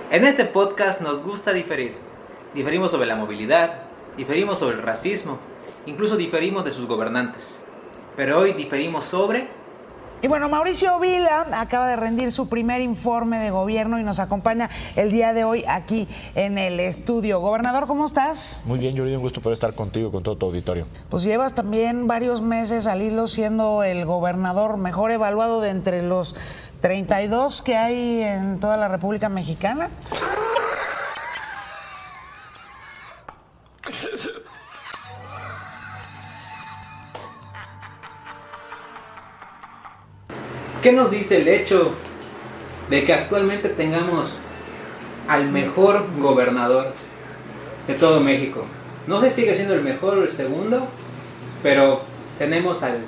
En este podcast nos gusta diferir. Diferimos sobre la movilidad, diferimos sobre el racismo, incluso diferimos de sus gobernantes. Pero hoy diferimos sobre... Y bueno, Mauricio Vila acaba de rendir su primer informe de gobierno y nos acompaña el día de hoy aquí en el estudio. Gobernador, ¿cómo estás? Muy bien, Yuri, un gusto poder estar contigo y con todo tu auditorio. Pues llevas también varios meses al hilo siendo el gobernador mejor evaluado de entre los 32 que hay en toda la República Mexicana. ¿Qué nos dice el hecho de que actualmente tengamos al mejor gobernador de todo México? No sé si sigue siendo el mejor o el segundo, pero tenemos al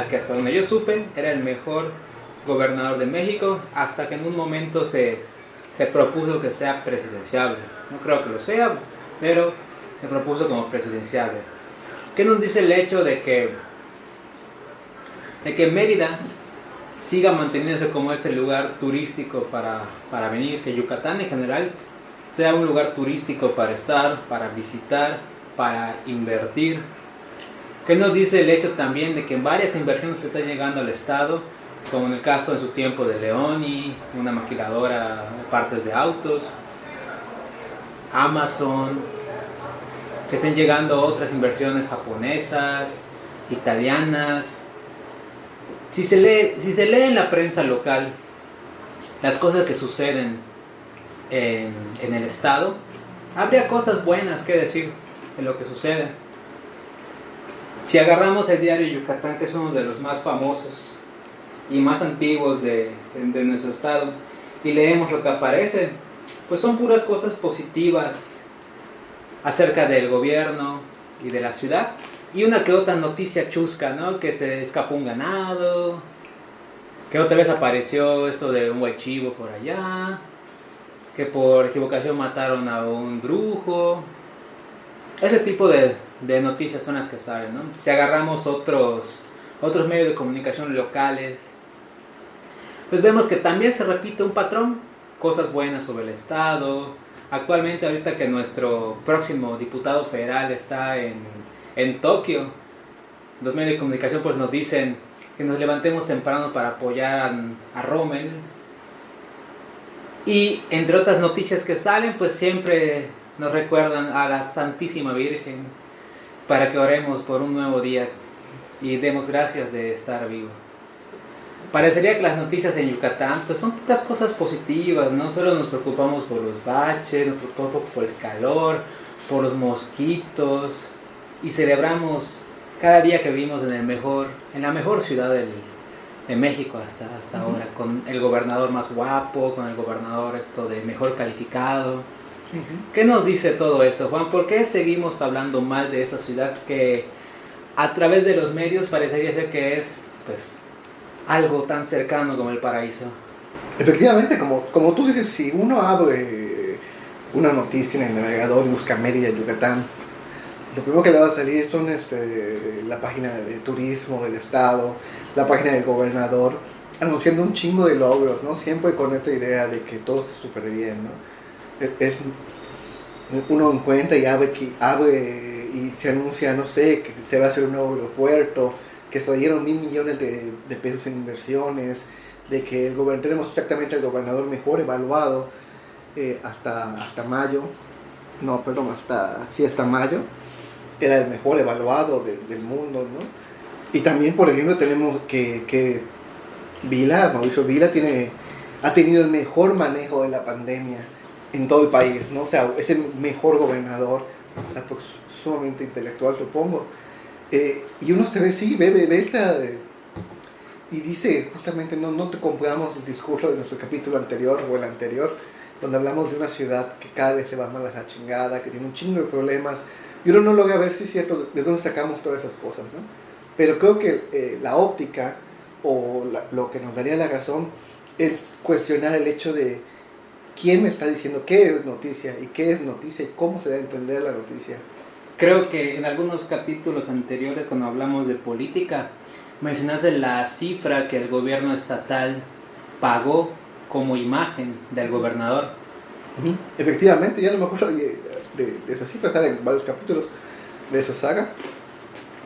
que hasta donde yo supe era el mejor gobernador de México, hasta que en un momento se propuso que sea presidenciable. No creo que lo sea, pero se propuso como presidenciable. ¿Qué nos dice el hecho de que Mérida siga manteniéndose como ese lugar turístico para venir, que Yucatán en general sea un lugar turístico para estar, para visitar, para invertir? ¿Qué nos dice el hecho también de que varias inversiones están llegando al estado, como en el caso en su tiempo de Leoni, una maquiladora de partes de autos, Amazon, que estén llegando otras inversiones japonesas, italianas? Si se lee en la prensa local las cosas que suceden en el estado, habría cosas buenas que decir de lo que sucede. Si agarramos el diario Yucatán, que es uno de los más famosos y más antiguos de nuestro estado, y leemos lo que aparece, pues son puras cosas positivas acerca del gobierno y de la ciudad. Y una que otra noticia chusca, ¿no? Que se escapó un ganado, que otra vez apareció esto de un huachivo por allá, que por equivocación mataron a un brujo. Ese tipo de noticias son las que salen, ¿no? Si agarramos otros medios de comunicación locales, pues vemos que también se repite un patrón, cosas buenas sobre el estado. Actualmente, ahorita que nuestro próximo diputado federal está en Tokio, los medios de comunicación pues nos dicen que nos levantemos temprano para apoyar a Rommel. Y entre otras noticias que salen, pues siempre nos recuerdan a la Santísima Virgen para que oremos por un nuevo día y demos gracias de estar vivo. Parecería que las noticias en Yucatán pues son puras cosas positivas, ¿no? Solo nos preocupamos por los baches, nos preocupamos por el calor, por los mosquitos, y celebramos cada día que vivimos en la mejor ciudad de México hasta ahora, con el gobernador más guapo, con el gobernador de mejor calificado. ¿Qué nos dice todo esto, Juan? ¿Por qué seguimos hablando mal de esta ciudad que a través de los medios parecería ser que es pues algo tan cercano como el paraíso? Efectivamente, como tú dices, si uno abre una noticia en el navegador y busca Mérida, Yucatán, lo primero que le va a salir son la página de turismo del estado, la página del gobernador, anunciando un chingo de logros, ¿no? Siempre con esta idea de que todo está súper bien, ¿no? Uno encuentra y abre y se anuncia, no sé, que se va a hacer un nuevo aeropuerto, que se dieron 1,000 millones de pesos en inversiones, de que tenemos exactamente el gobernador mejor evaluado hasta mayo, hasta mayo, era el mejor evaluado del mundo, ¿no? Y también, por ejemplo, tenemos que Mauricio Vila ha tenido el mejor manejo de la pandemia en todo el país, ¿no? O sea, es el mejor gobernador, o sea, pues, sumamente intelectual, supongo. Y uno se ve, sí, ve esta... y dice, justamente, no te compramos el discurso de nuestro capítulo anterior o el anterior, donde hablamos de una ciudad que cada vez se va más a la chingada, que tiene un chingo de problemas, y uno no logra ver si es cierto de dónde sacamos todas esas cosas, ¿no? Pero creo que la óptica, o lo que nos daría la razón, es cuestionar el hecho de quién me está diciendo qué es noticia, y cómo se debe entender la noticia. Creo que en algunos capítulos anteriores, cuando hablamos de política, mencionaste la cifra que el gobierno estatal pagó como imagen del gobernador. Efectivamente, ya no me acuerdo de esa cifra, sale en varios capítulos de esa saga.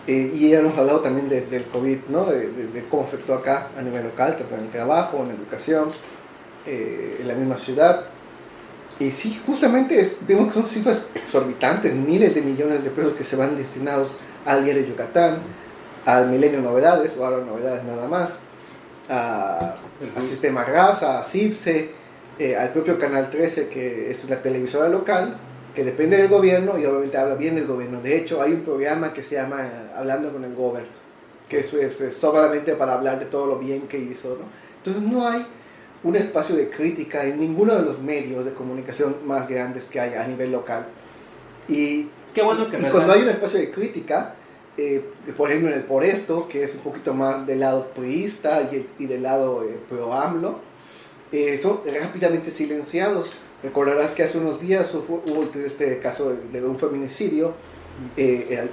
Y ya hemos hablado también del COVID, ¿no? De cómo afectó acá a nivel local, tanto en el trabajo, en la educación, en la misma ciudad. Y sí, justamente vemos que son cifras exorbitantes, miles de millones de pesos que se van destinados al diario Yucatán, al Milenio Novedades, o ahora Novedades nada más, al Sistema Grasa, a CIPSE, al propio Canal 13, que es una televisora local, que depende del gobierno y obviamente habla bien del gobierno. De hecho, hay un programa que se llama Hablando con el Gober, que eso es solamente para hablar de todo lo bien que hizo, ¿no? Entonces no hay un espacio de crítica en ninguno de los medios de comunicación más grandes que hay a nivel local. Y, Qué bueno que y cuando hay un espacio de crítica, por ejemplo en el Por Esto, que es un poquito más del lado priista y del lado pro-AMLO, son rápidamente silenciados. Recordarás que hace unos días hubo este caso de un feminicidio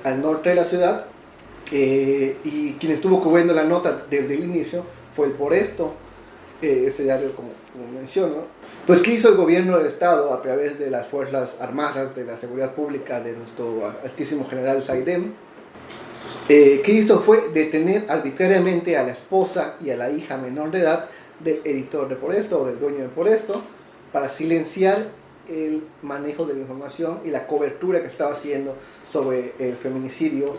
al norte de la ciudad, y quien estuvo cubriendo la nota desde el inicio fue el Por Esto, este diario como menciono. Pues ¿qué hizo el gobierno del estado a través de las Fuerzas Armadas, de la Seguridad Pública, de nuestro altísimo general Saidem? ¿Qué hizo? Fue detener arbitrariamente a la esposa y a la hija menor de edad del editor de Por Esto, o del dueño de Por Esto, para silenciar el manejo de la información y la cobertura que estaba haciendo sobre el feminicidio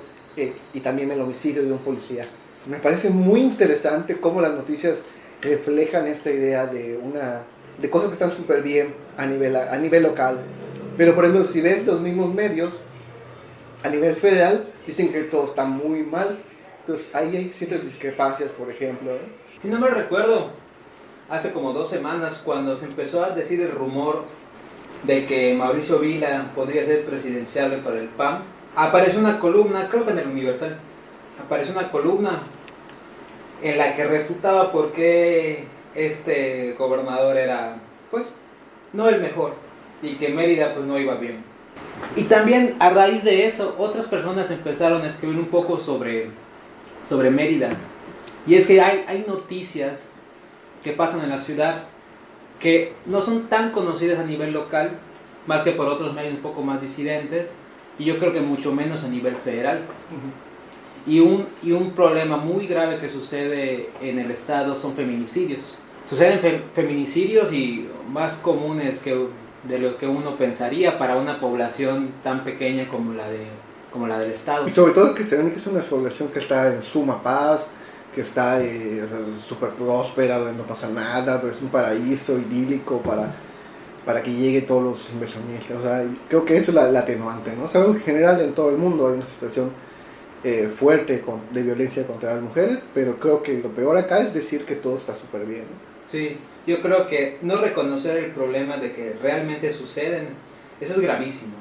y también el homicidio de un policía. Me parece muy interesante cómo las noticias reflejan esta idea de cosas que están súper bien a nivel local. Pero por ejemplo, si ves los mismos medios a nivel federal, dicen que todo está muy mal. Entonces ahí hay ciertas discrepancias, por ejemplo, ¿no? Si no me recuerdo, hace como 2 semanas, cuando se empezó a decir el rumor de que Mauricio Vila podría ser presidenciable para el PAN, apareció una columna, creo que en el Universal, apareció una columna en la que refutaba por qué este gobernador era, pues, no el mejor, y que Mérida pues no iba bien. Y también a raíz de eso, otras personas empezaron a escribir un poco sobre Mérida. Y es que hay noticias que pasan en la ciudad que no son tan conocidas a nivel local, más que por otros medios un poco más disidentes, y yo creo que mucho menos a nivel federal. Y un problema muy grave que sucede en el estado son feminicidios. Suceden feminicidios y más comunes de lo que uno pensaría para una población tan pequeña como la del estado. Y sobre todo que se ven que es una población que está en suma paz, que está súper próspera, donde no pasa nada, donde es un paraíso idílico para que lleguen todos los inversionistas. O sea, creo que eso es la atenuante, ¿no? Sabemos que en general en todo el mundo hay una situación fuerte de violencia contra las mujeres, pero creo que lo peor acá es decir que todo está súper bien, ¿no? Sí, yo creo que no reconocer el problema de que realmente suceden, eso es gravísimo,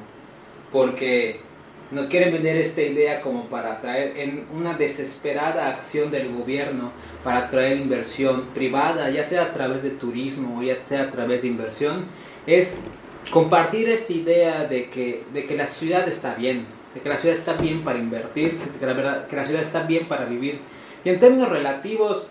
porque nos quieren vender esta idea como para atraer, en una desesperada acción del gobierno para atraer inversión privada, ya sea a través de turismo o ya sea a través de inversión, es compartir esta idea de que la ciudad está bien, de que la ciudad está bien para invertir, que la ciudad está bien para vivir. Y en términos relativos,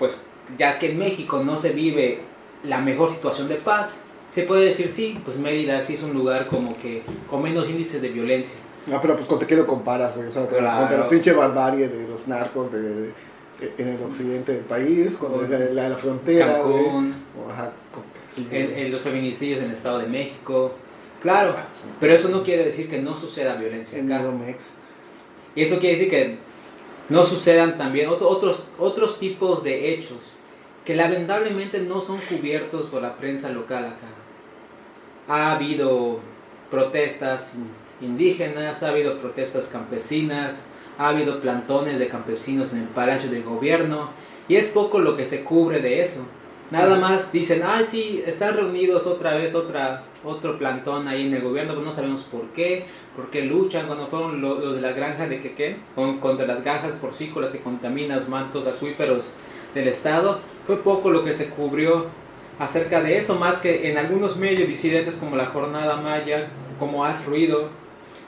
pues ya que en México no se vive la mejor situación de paz, se puede decir sí, pues Mérida sí es un lugar como que con menos índices de violencia. No, pero pues ¿contra qué lo comparas, güey? O sea, Claro. contra la pinche barbarie de los narcos en el occidente del país, con la frontera, Cancún, güey. Ajá, sí, en los feminicidios en el Estado de México. Claro, pero eso no quiere decir que no suceda violencia en acá. Edomex. Y eso quiere decir que no sucedan también otros tipos de hechos que lamentablemente no son cubiertos por la prensa local acá. Ha habido protestas indígenas, ha habido protestas campesinas, ha habido plantones de campesinos en el Palacio del Gobierno, y es poco lo que se cubre de eso. Nada más dicen, sí, están reunidos otra vez otro plantón ahí en el gobierno, pero no sabemos por qué luchan, cuando fueron los de la granja de Quequén, contra las granjas porcícolas que contaminan los mantos acuíferos del estado. Fue poco lo que se cubrió acerca de eso, más que en algunos medios disidentes como La Jornada Maya, como Haz Ruido,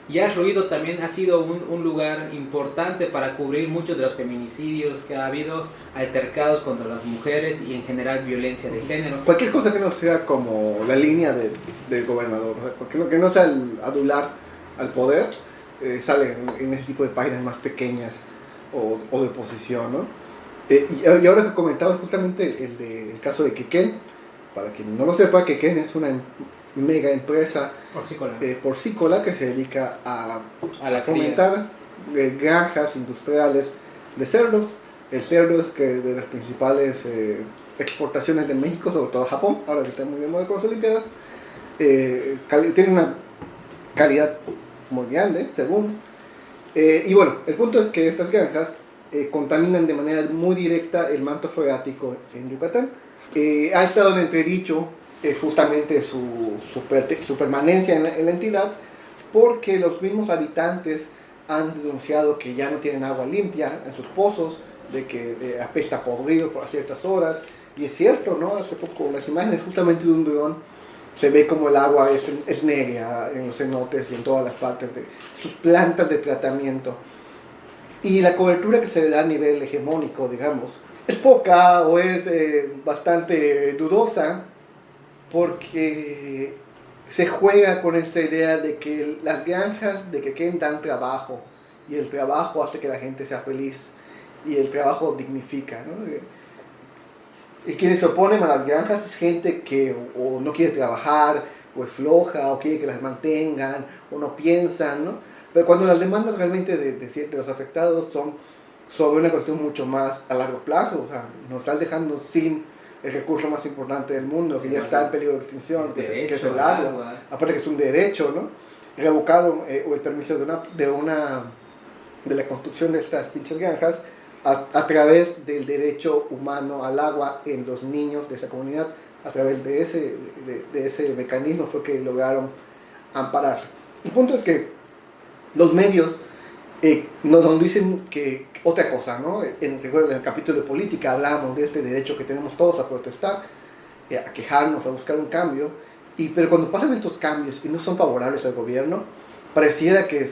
Y Ash Ruido también ha sido un lugar importante para cubrir muchos de los feminicidios que ha habido, altercados contra las mujeres y en general violencia de género. Cualquier cosa que no sea como la línea del gobernador, o sea, cualquier que no sea el adular al poder, sale en ese tipo de páginas más pequeñas o de oposición, ¿no? Y ahora que comentabas justamente el caso de Quequén, para quien no lo sepa, Quequén es una mega empresa porcícola que se dedica a fomentar granjas industriales de cerdos. El cerdo es que de las principales exportaciones de México, sobre todo a Japón, ahora que está muy bien con las Olimpiadas, tiene una calidad muy grande, según. Y bueno, el punto es que estas granjas contaminan de manera muy directa el manto freático en Yucatán. Ha estado en entredicho justamente su permanencia en la entidad, porque los mismos habitantes han denunciado que ya no tienen agua limpia en sus pozos, de que apesta podrido por ciertas horas, y es cierto, ¿no? Hace poco las imágenes justamente de un dron se ve como el agua es negra en los cenotes y en todas las partes de sus plantas de tratamiento, y la cobertura que se le da a nivel hegemónico, digamos, es poca o es bastante dudosa, porque se juega con esta idea de que las granjas de Quequén dan trabajo, y el trabajo hace que la gente sea feliz, y el trabajo dignifica, ¿no? Y quienes se oponen a las granjas es gente que o no quiere trabajar, o es floja, o quiere que las mantengan, o no piensan, ¿no? Pero cuando las demandas realmente de los afectados son sobre una cuestión mucho más a largo plazo, o sea, nos están dejando sin el recurso más importante del mundo, que ya está en peligro de extinción, que es el agua, aparte que es un derecho, ¿no? Revocado o el permiso de la construcción de estas pinches granjas a través del derecho humano al agua en los niños de esa comunidad. A través de ese mecanismo fue que lograron amparar. El punto es que los medios nos dicen que otra cosa, ¿no? En el capítulo de política hablamos de este derecho que tenemos todos a protestar, a quejarnos, a buscar un cambio, pero cuando pasan estos cambios y no son favorables al gobierno, pareciera que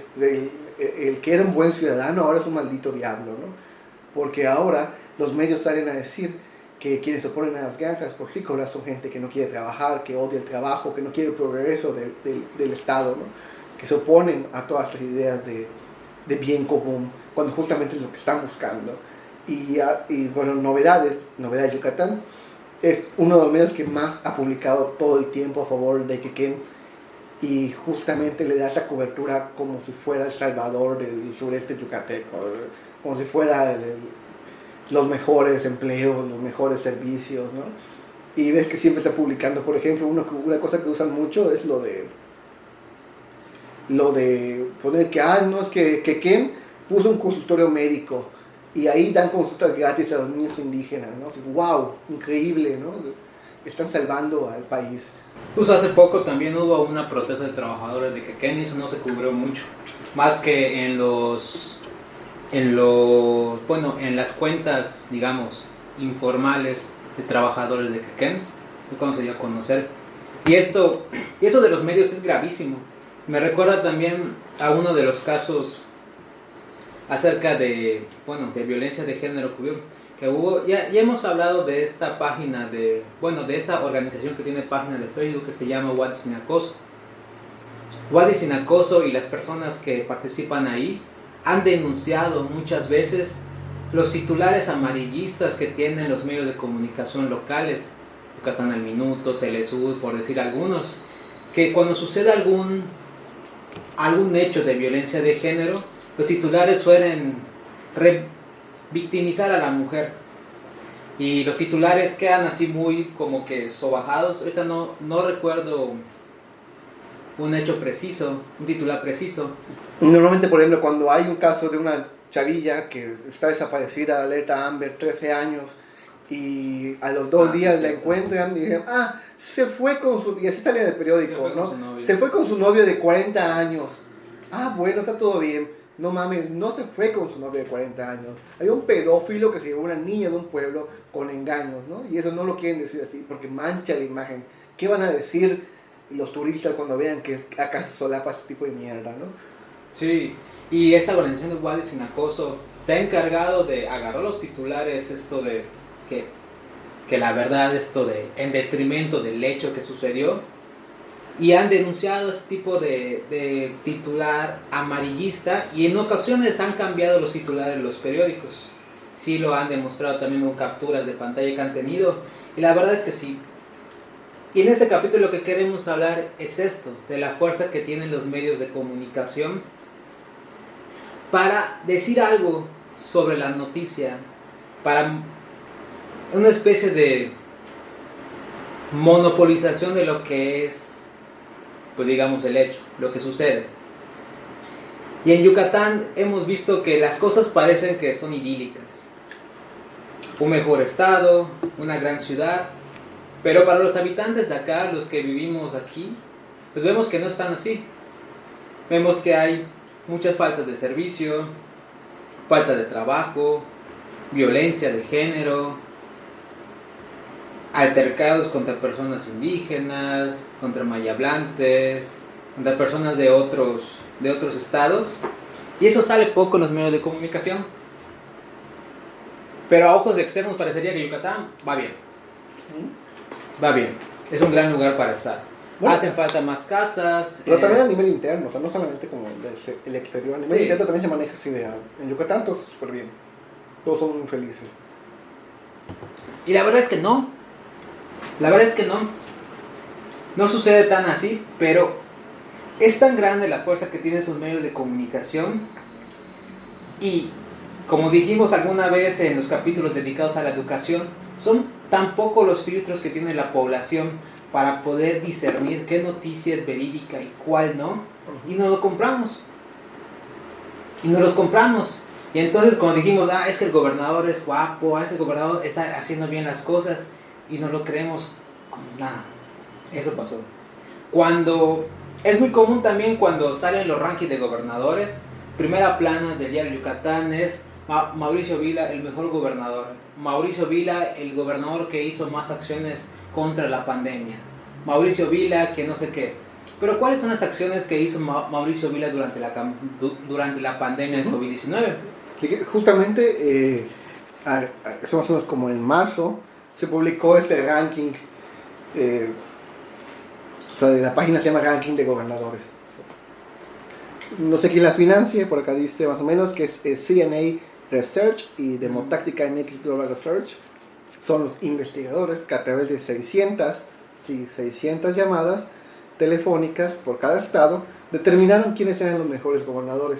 el que era un buen ciudadano ahora es un maldito diablo, ¿no? Porque ahora los medios salen a decir que quienes se oponen a las granjas porcícolas son gente que no quiere trabajar, que odia el trabajo, que no quiere el progreso del Estado, ¿no? Que se oponen a todas las ideas de bien común, cuando justamente es lo que están buscando. Y bueno, Novedad Yucatán es uno de los medios que más ha publicado todo el tiempo a favor de Quequén, y justamente le da esa cobertura como si fuera el salvador del sureste yucateco, como si fuera los mejores empleos, los mejores servicios, ¿no? Y ves que siempre está publicando, por ejemplo, una cosa que usan mucho es lo de poner que, no, es que Quequén puso un consultorio médico y ahí dan consultas gratis a los niños indígenas, ¿no? Así, wow, increíble, ¿no? Están salvando al país. Pues hace poco también hubo una protesta de trabajadores de Quequén y eso no se cubrió mucho, más que en las cuentas, digamos, informales de trabajadores de Quequén, fue cuando se dio a conocer. Y eso de los medios es gravísimo. Me recuerda también a uno de los casos acerca de violencia de género que hubo. Ya hemos hablado de esta página, de esa organización que tiene página de Facebook que se llama What is Sin Acoso. What is Sin Acoso y las personas que participan ahí han denunciado muchas veces los titulares amarillistas que tienen los medios de comunicación locales, Yucatán al Minuto, Telesur, por decir algunos, que cuando sucede algún hecho de violencia de género, los titulares suelen victimizar a la mujer, y los titulares quedan así muy como que sobajados. Ahorita no recuerdo un hecho preciso, un titular preciso. Normalmente, por ejemplo, cuando hay un caso de una chavilla que está desaparecida, alerta Amber, 13 años, y a los 2 días la encuentran y dicen, se fue con su... Y así sale en el periódico, ¿no? Se fue con su novio de 40 años. Bueno, está todo bien. No mames, no se fue con su novio de 40 años. Hay un pedófilo que se llevó a una niña de un pueblo con engaños, ¿no? Y eso no lo quieren decir así, porque mancha la imagen. ¿Qué van a decir los turistas cuando vean que acá se solapa ese tipo de mierda, ¿no? Sí, y esta organización de Guardias Sin Acoso se ha encargado de agarrar los titulares, esto de que la verdad, esto de en detrimento del hecho que sucedió, y han denunciado este tipo de titular amarillista, y en ocasiones han cambiado los titulares de los periódicos. Sí lo han demostrado también con capturas de pantalla que han tenido, y la verdad es que sí. Y en este capítulo lo que queremos hablar es esto, de la fuerza que tienen los medios de comunicación para decir algo sobre la noticia, para una especie de monopolización de lo que es, pues digamos, el hecho, lo que sucede. Y en Yucatán hemos visto que las cosas parecen que son idílicas. Un mejor estado, una gran ciudad, pero para los habitantes de acá, los que vivimos aquí, pues vemos que no están así. Vemos que hay muchas faltas de servicio, falta de trabajo, violencia de género, altercados contra personas indígenas, contra mayablantes, contra personas de otros estados, y eso sale poco en los medios de comunicación. Pero a ojos externos parecería que Yucatán va bien. Va bien, es un gran lugar para estar. Bueno, hacen falta más casas. Pero también a nivel interno, o sea, no solamente como el exterior, a nivel interno también se maneja esa idea. En Yucatán todo está súper bien, todos son muy felices. Y la verdad es que no. La verdad es que no. No sucede tan así, pero es tan grande la fuerza que tienen esos medios de comunicación. Y como dijimos alguna vez en los capítulos dedicados a la educación, son tan pocos los filtros que tiene la población para poder discernir qué noticia es verídica y cuál no. Y nos lo compramos. Y nos los compramos. Y entonces cuando dijimos, es que el gobernador es guapo, es que el gobernador está haciendo bien las cosas, y no lo creemos como nada. Eso pasó. Cuando es muy común también cuando salen los rankings de gobernadores, primera plana del diario Yucatán es Mauricio Vila, el mejor gobernador. Mauricio Vila, el gobernador que hizo más acciones contra la pandemia. Mauricio Vila, que no sé qué. Pero ¿cuáles son las acciones que hizo Mauricio Vila durante la pandemia del COVID-19? Justamente, eso más o menos como en marzo, se publicó este ranking, o sea, la página se llama Ranking de Gobernadores. No sé quién la financia, por acá dice más o menos que es CNA Research y Demotactica MX Global Research. Son los investigadores que a través de 600 llamadas telefónicas por cada estado determinaron quiénes eran los mejores gobernadores.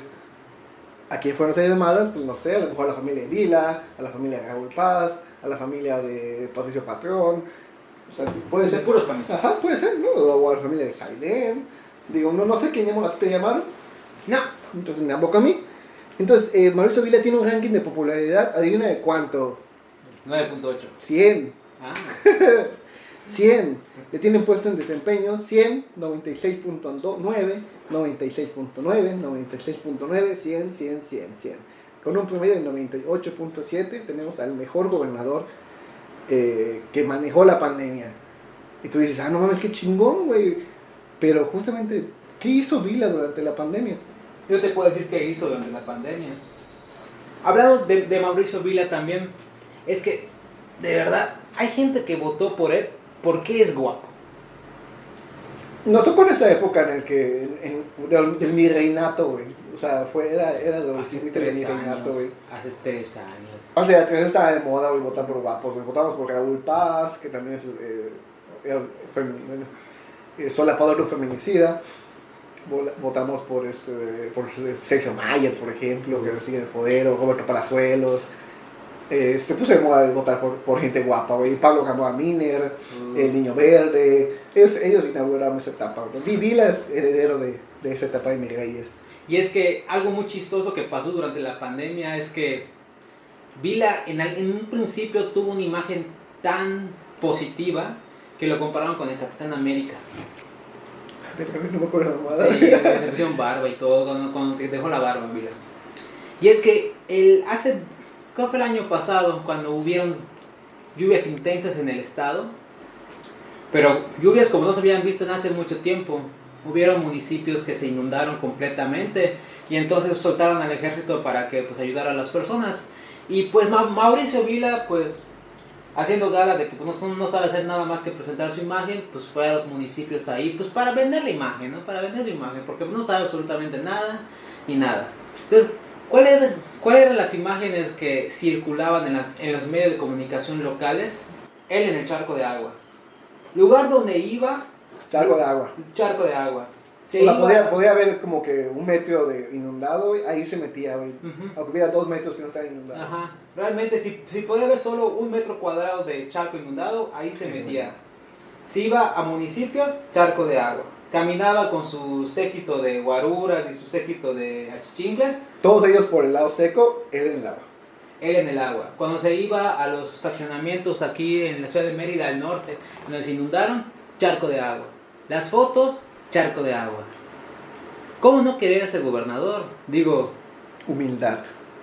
¿A quién fueron esas llamadas? Pues no sé, a lo mejor a la familia de Vila, a la familia de Raúl Paz, a la familia de Patricio Patrón. O sea, puede ser puros panistas. Ajá, puede ser, ¿no? O a la familia de Saidén. Digo, no sé quién llamó, ¿a ti te llamaron? No. Entonces me aboco a mí. Entonces, Mauricio Vila tiene un ranking de popularidad, adivina de cuánto. 9.8. 100. 100. Le tienen puesto en desempeño 100, 96.9, 96.9, 96.9, 100, 100, 100, 100. Con un promedio de 98.7 tenemos al mejor gobernador que manejó la pandemia. Y tú dices, no mames, qué chingón, güey. Pero justamente, ¿qué hizo Vila durante la pandemia? Yo te puedo decir qué hizo durante la pandemia. Hablando de Mauricio Vila también, es que, de verdad, hay gente que votó por él porque es guapo. Nos tocó en esa época en el que, del mi reinato, güey. O sea, era de Hace mi 3 reinato, güey. años. Hace 3 años. O sea, también estaba de moda, güey, votar por guapos, güey. Votamos por Raúl Paz, que también es solapado de un feminicida. Votamos por Sergio Mayer, por ejemplo, que sigue en el poder, o Roberto Palazuelos. Se puso de moda de votar por gente guapa, güey. Pablo Gamboa Miner, el Niño Verde. Ellos inauguraron esa etapa. Vila es heredero de esa etapa de mis reyes. Y es que algo muy chistoso que pasó durante la pandemia es que Vila en un principio tuvo una imagen tan positiva que lo compararon con el Capitán América. No me acuerdo de nada. Sí, le pusieron barba y todo, cuando se dejó la barba, Vila. Y es que ¿cuál fue el año pasado cuando hubieron lluvias intensas en el estado? Pero lluvias como no se habían visto en hace mucho tiempo. Hubieron municipios que se inundaron completamente y entonces soltaron al ejército para que pues ayudara a las personas. Y pues Mauricio Vila, pues haciendo gala de que pues, no sabe hacer nada más que presentar su imagen, pues fue a los municipios ahí pues para vender la imagen, ¿no? Para vender su imagen, porque no sabe absolutamente nada ni nada. Entonces, ¿cuáles eran las imágenes que circulaban en los medios de comunicación locales? Él en el charco de agua. Lugar donde iba... Charco de agua. Charco de agua. Podía haber como que 1 metro de inundado, güey, ahí se metía, güey. Aunque hubiera 2 metros que no estaba inundado. Ajá. Realmente, si podía haber solo 1 metro cuadrado de charco inundado, ahí se metía. Si iba a municipios, charco de agua. Caminaba con su séquito de guaruras y su séquito de achichincles. Todos ellos por el lado seco, él en el agua. Él en el agua. Cuando se iba a los fraccionamientos aquí en la ciudad de Mérida, al norte, donde se inundaron, charco de agua. Las fotos, charco de agua. ¿Cómo no querer ser gobernador? Digo... Humildad.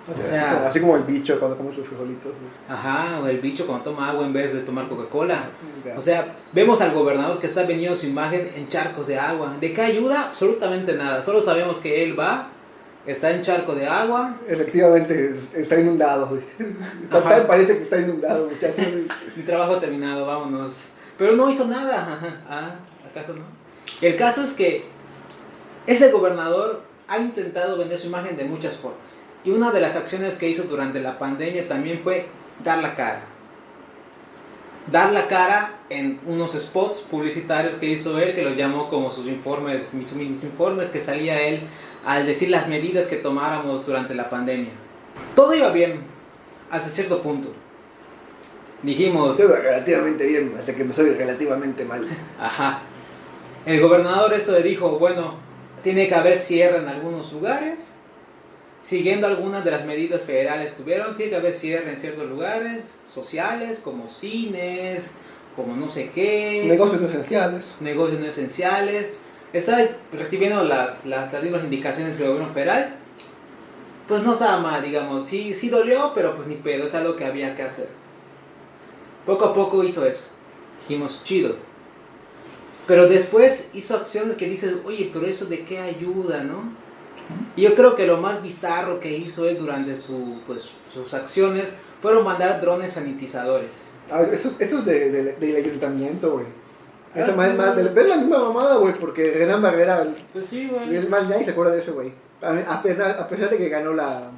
O sea, así como el bicho cuando come sus frijolitos. Ajá, o el bicho cuando toma agua en vez de tomar Coca-Cola. O sea, vemos al gobernador que está vendiendo su imagen en charcos de agua. ¿De qué ayuda? Absolutamente nada. Solo sabemos que él va, está en charco de agua. Efectivamente, está inundado, güey. Parece que está inundado, muchachos. Mi trabajo terminado, vámonos. Pero no hizo nada. Ah, ¿acaso no? El caso es que ese gobernador ha intentado vender su imagen de muchas formas. Y una de las acciones que hizo durante la pandemia también fue dar la cara. Dar la cara en unos spots publicitarios que hizo él, que los llamó como sus informes, mis informes, que salía él al decir las medidas que tomáramos durante la pandemia. Todo iba bien, hasta cierto punto. Dijimos... Estuve relativamente bien, hasta que me soy relativamente mal. Ajá. El gobernador eso le dijo, bueno, tiene que haber cierre en algunos lugares. Siguiendo algunas de las medidas federales que hubieron, tiene que haber cierre en ciertos lugares sociales, como cines, como no sé qué. Negocios no esenciales. Negocios no esenciales. Está recibiendo las mismas indicaciones del gobierno federal. Pues no estaba mal, digamos. Sí dolió, pero pues ni pedo, es algo que había que hacer. Poco a poco hizo eso. Dijimos, chido. Pero después hizo acciones que dices, oye, pero eso de qué ayuda, ¿no? Y yo creo que lo más bizarro que hizo él durante sus acciones fueron mandar drones sanitizadores. Eso es del ayuntamiento, güey. Esa más ver la misma mamada, güey, porque Renan Barrera, pues sí, güey. Es más, nadie se acuerda de eso, güey. A pesar de que ganó la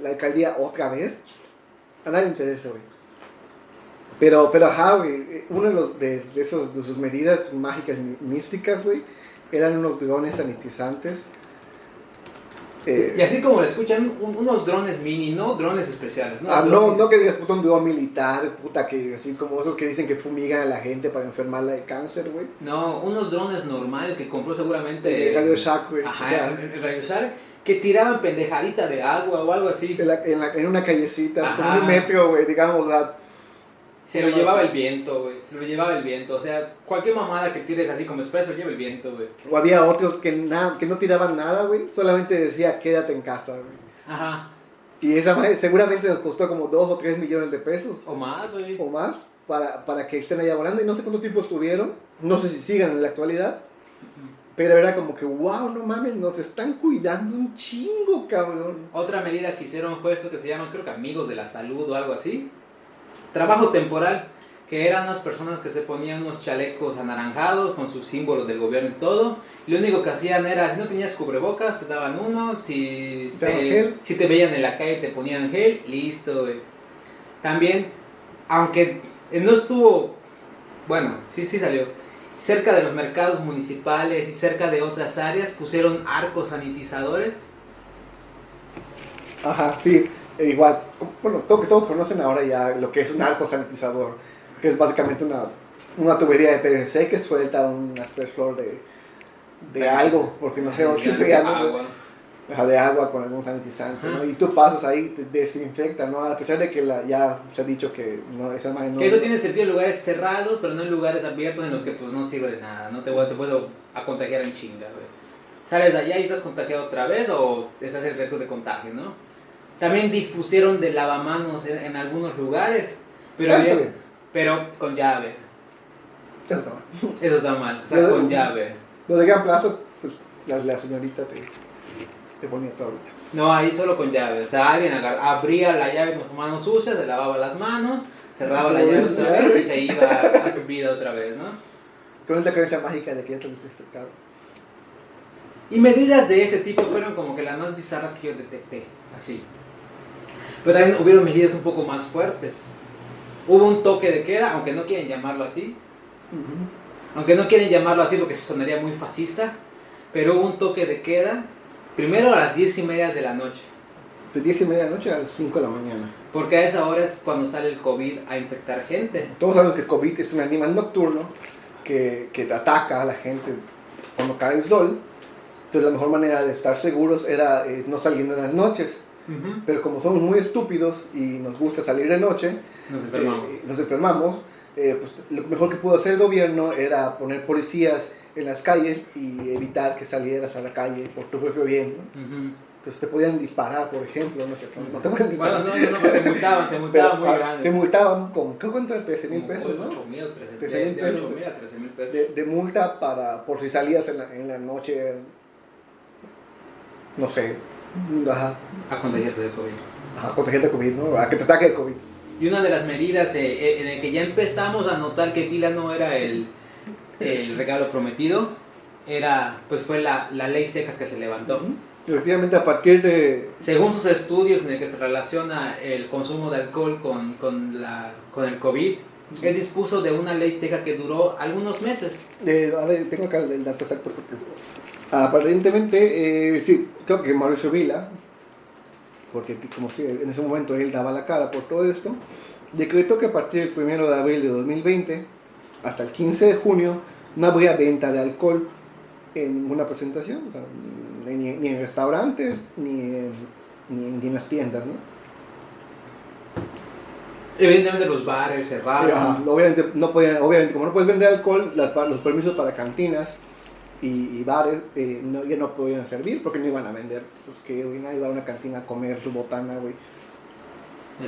alcaldía otra vez, a nadie le interesa, güey. Pero ajá, güey, uno de sus medidas mágicas, místicas, güey, eran unos drones sanitizantes. Y así como lo escuchan, unos drones mini, no drones especiales. No que digas puta un dron militar, puta, que así como esos que dicen que fumigan a la gente para enfermarla de cáncer, güey. No, unos drones normales que compró seguramente... El Radio Shack, güey. Ajá, o sea, el Radio Shack, que tiraban pendejadita de agua o algo así. En una callecita, como un metro, güey, digamos, se lo llevaba el viento, güey. Se lo llevaba el viento. O sea, cualquier mamada que tires así como spray se lo lleva el viento, güey. O había otros que no tiraban nada, güey. Solamente decía, quédate en casa, güey. Ajá. Y esa madre seguramente nos costó como 2 o 3 millones de pesos. O más, güey. O más. Para que estén allá volando. Y no sé cuánto tiempo estuvieron. No sé si sigan en la actualidad. Pero era como que, wow, no mames, nos están cuidando un chingo, cabrón. Otra medida que hicieron fue esto que se llama, creo que amigos de la salud o algo así. Trabajo temporal, que eran unas personas que se ponían unos chalecos anaranjados con sus símbolos del gobierno y todo. Y lo único que hacían era, si no tenías cubrebocas, te daban uno. Si te veían en la calle, te ponían gel. Listo, güey. También, aunque no estuvo, bueno, sí salió. Cerca de los mercados municipales y cerca de otras áreas pusieron arcos sanitizadores. Ajá, sí. Igual, bueno, todos conocen ahora ya lo que es un arco sanitizador, que es básicamente una tubería de PVC que suelta un espesor de algo, porque no sé qué sea, de agua con algún sanitizante, ¿no? Y tú pasas ahí, te desinfecta, ¿no? A pesar de que ya se ha dicho que no, esa manera no... Que eso tiene sentido en lugares cerrados, pero no en lugares abiertos en los que pues no sirve de nada, no te puedo a contagiar en chinga, güey. Sales de allá y estás contagiado otra vez o estás en riesgo de contagio, ¿no? También dispusieron de lavamanos en algunos lugares, pero con llave. Eso está mal, o sea, con llave. Lo de Gran Plaza, pues la señorita te ponía todo ahorita. No, ahí solo con llave. O sea, alguien abría la llave con sus manos sucias, se lavaba las manos, cerraba la llave otra vez y se iba a su vida otra vez, ¿no? Con esta creencia mágica de que ya está desinfectado. Y medidas de ese tipo fueron como que las más bizarras que yo detecté, así. Pero también hubieron medidas un poco más fuertes. Hubo un toque de queda, aunque no quieren llamarlo así. Aunque no quieren llamarlo así porque sonaría muy fascista. Pero hubo un toque de queda, primero a las 10:30 de la noche. De 10:30 de la noche a las 5 de la mañana. Porque a esa hora es cuando sale el COVID a infectar gente. Todos saben que el COVID es un animal nocturno que ataca a la gente cuando cae el sol. Entonces la mejor manera de estar seguros era no saliendo en las noches. Pero como somos muy estúpidos y nos gusta salir de noche, nos enfermamos. Pues lo mejor que pudo hacer el gobierno era poner policías en las calles y evitar que salieras a la calle por tu propio bien, ¿no? Entonces te podían disparar, por ejemplo, no sé, no te pueden disparar. Bueno, no, te multaban muy grande. Te multaban con, ¿cuánto es? 13,000 pesos, ¿no? 8,000, 13,000 pesos. 8,000 a 13,000 pesos. De multa por si salías en la noche, no sé, A contagiarte de COVID. A contagiarte de COVID, ¿no? A que te ataque el COVID. Y una de las medidas en el que ya empezamos a notar que Vila no era el regalo prometido, fue la ley seca que se levantó. Efectivamente, a partir de... Según sus estudios en el que se relaciona el consumo de alcohol con el COVID, él dispuso de una ley seca que duró algunos meses. A ver, tengo acá el dato exacto porque aparentemente, sí, creo que Mauricio Vila, porque como si en ese momento él daba la cara por todo esto, decretó que a partir del 1 de abril de 2020 hasta el 15 de junio no habría venta de alcohol en ninguna presentación, o sea, ni en restaurantes ni en las tiendas, ¿no? Evidentemente los bares cerraron. Obviamente, como no puedes vender alcohol, los permisos para cantinas y bares ya no podían servir porque no iban a vender. Pues que nadie iba a una cantina a comer su botana, güey.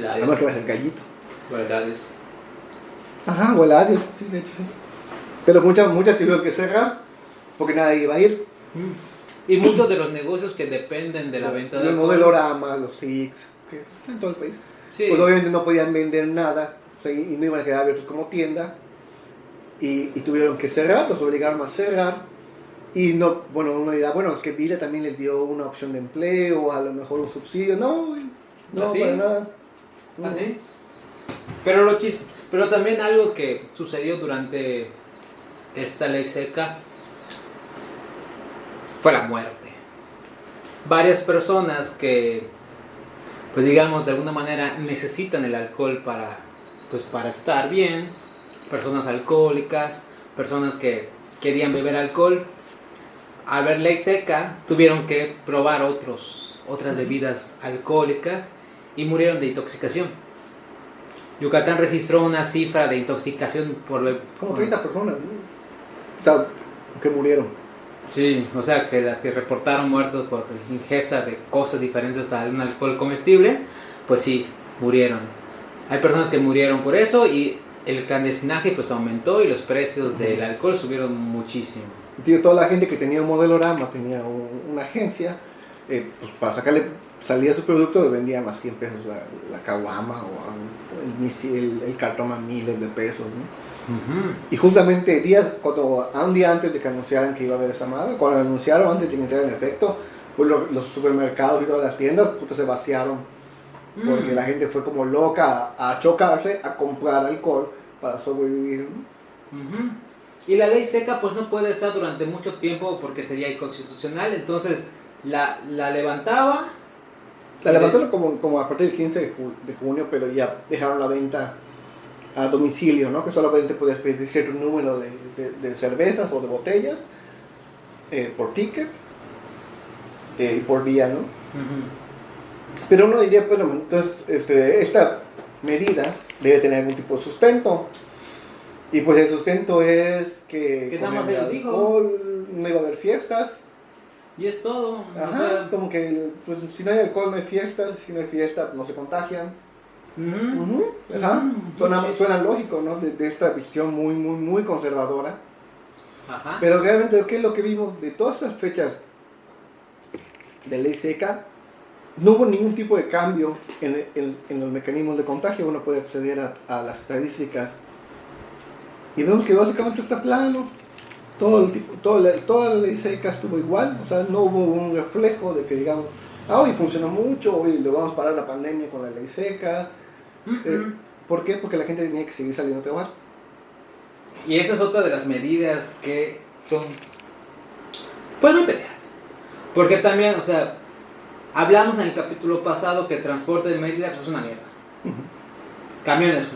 Además que va a ser gallito. O heladios. Ajá, o heladios, sí, de hecho sí. Pero muchas tuvieron que cerrar porque nadie iba a ir. Y muchos de los negocios que dependen de la venta de alcohol. Los Modelorama, los Six, que es en todo el país. Sí. Pues obviamente no podían vender nada, o sea, y no iban a quedar abiertos como tienda. Y tuvieron que cerrar, los obligaron a cerrar. Y no, bueno, uno dirá, bueno, es que Vila también les dio una opción de empleo, a lo mejor un subsidio. No, güey, no, ¿así? Para nada. ¿Así? Pero también algo que sucedió durante esta ley seca fue la muerte. Varias personas que, pues digamos, de alguna manera necesitan el alcohol para estar bien, personas alcohólicas, personas que querían beber alcohol, al ver ley seca tuvieron que probar otras bebidas alcohólicas y murieron de intoxicación. Yucatán registró una cifra de intoxicación como 30 personas, ¿no? Que murieron. Sí, o sea que las que reportaron muertos por ingesta de cosas diferentes a un alcohol comestible, pues sí, murieron. Hay personas que murieron por eso y el clandestinaje pues aumentó y los precios del alcohol subieron muchísimo. Tío, toda la gente que tenía un Modelorama, tenía una agencia, pues para sacarle salía su producto, le vendían a 100 pesos la caguama o el cartón a miles de pesos, ¿no? Y justamente un día antes de que anunciaran que iba a haber esa madre, cuando lo anunciaron, antes de que entrara en efecto, pues los supermercados y todas las tiendas se vaciaron porque la gente fue como loca a chocarse, a comprar alcohol para sobrevivir, ¿no? Y la ley seca pues no puede estar durante mucho tiempo porque sería inconstitucional, entonces la levantaron como a partir del 15 de junio, pero ya dejaron la venta a domicilio, ¿no? Que solamente podías pedir cierto número de cervezas o de botellas por ticket y por día, ¿no? Pero uno diría, bueno, entonces esta medida debe tener algún tipo de sustento. Y pues el sustento es que nada más el alcohol no iba a haber fiestas. Y es todo. Ajá, o sea, como que pues, si no hay alcohol no hay fiestas, si no hay fiesta no se contagian. Ajá. Suena lógico, ¿no? De esta visión muy, muy, muy conservadora. Ajá. Pero realmente, ¿qué es lo que vimos de todas estas fechas de ley seca? No hubo ningún tipo de cambio en los mecanismos de contagio. Uno puede acceder a las estadísticas y vemos que básicamente está plano. Toda la ley seca estuvo igual. O sea, no hubo un reflejo de que digamos, hoy funcionó mucho, hoy logramos parar la pandemia con la ley seca. ¿Por qué? Porque la gente tenía que seguir saliendo a trabajar. Y esa es otra de las medidas que son, pues, muy pendejas. Porque también, o sea, hablamos en el capítulo pasado que el transporte de Mérida pues, es una mierda. Camiones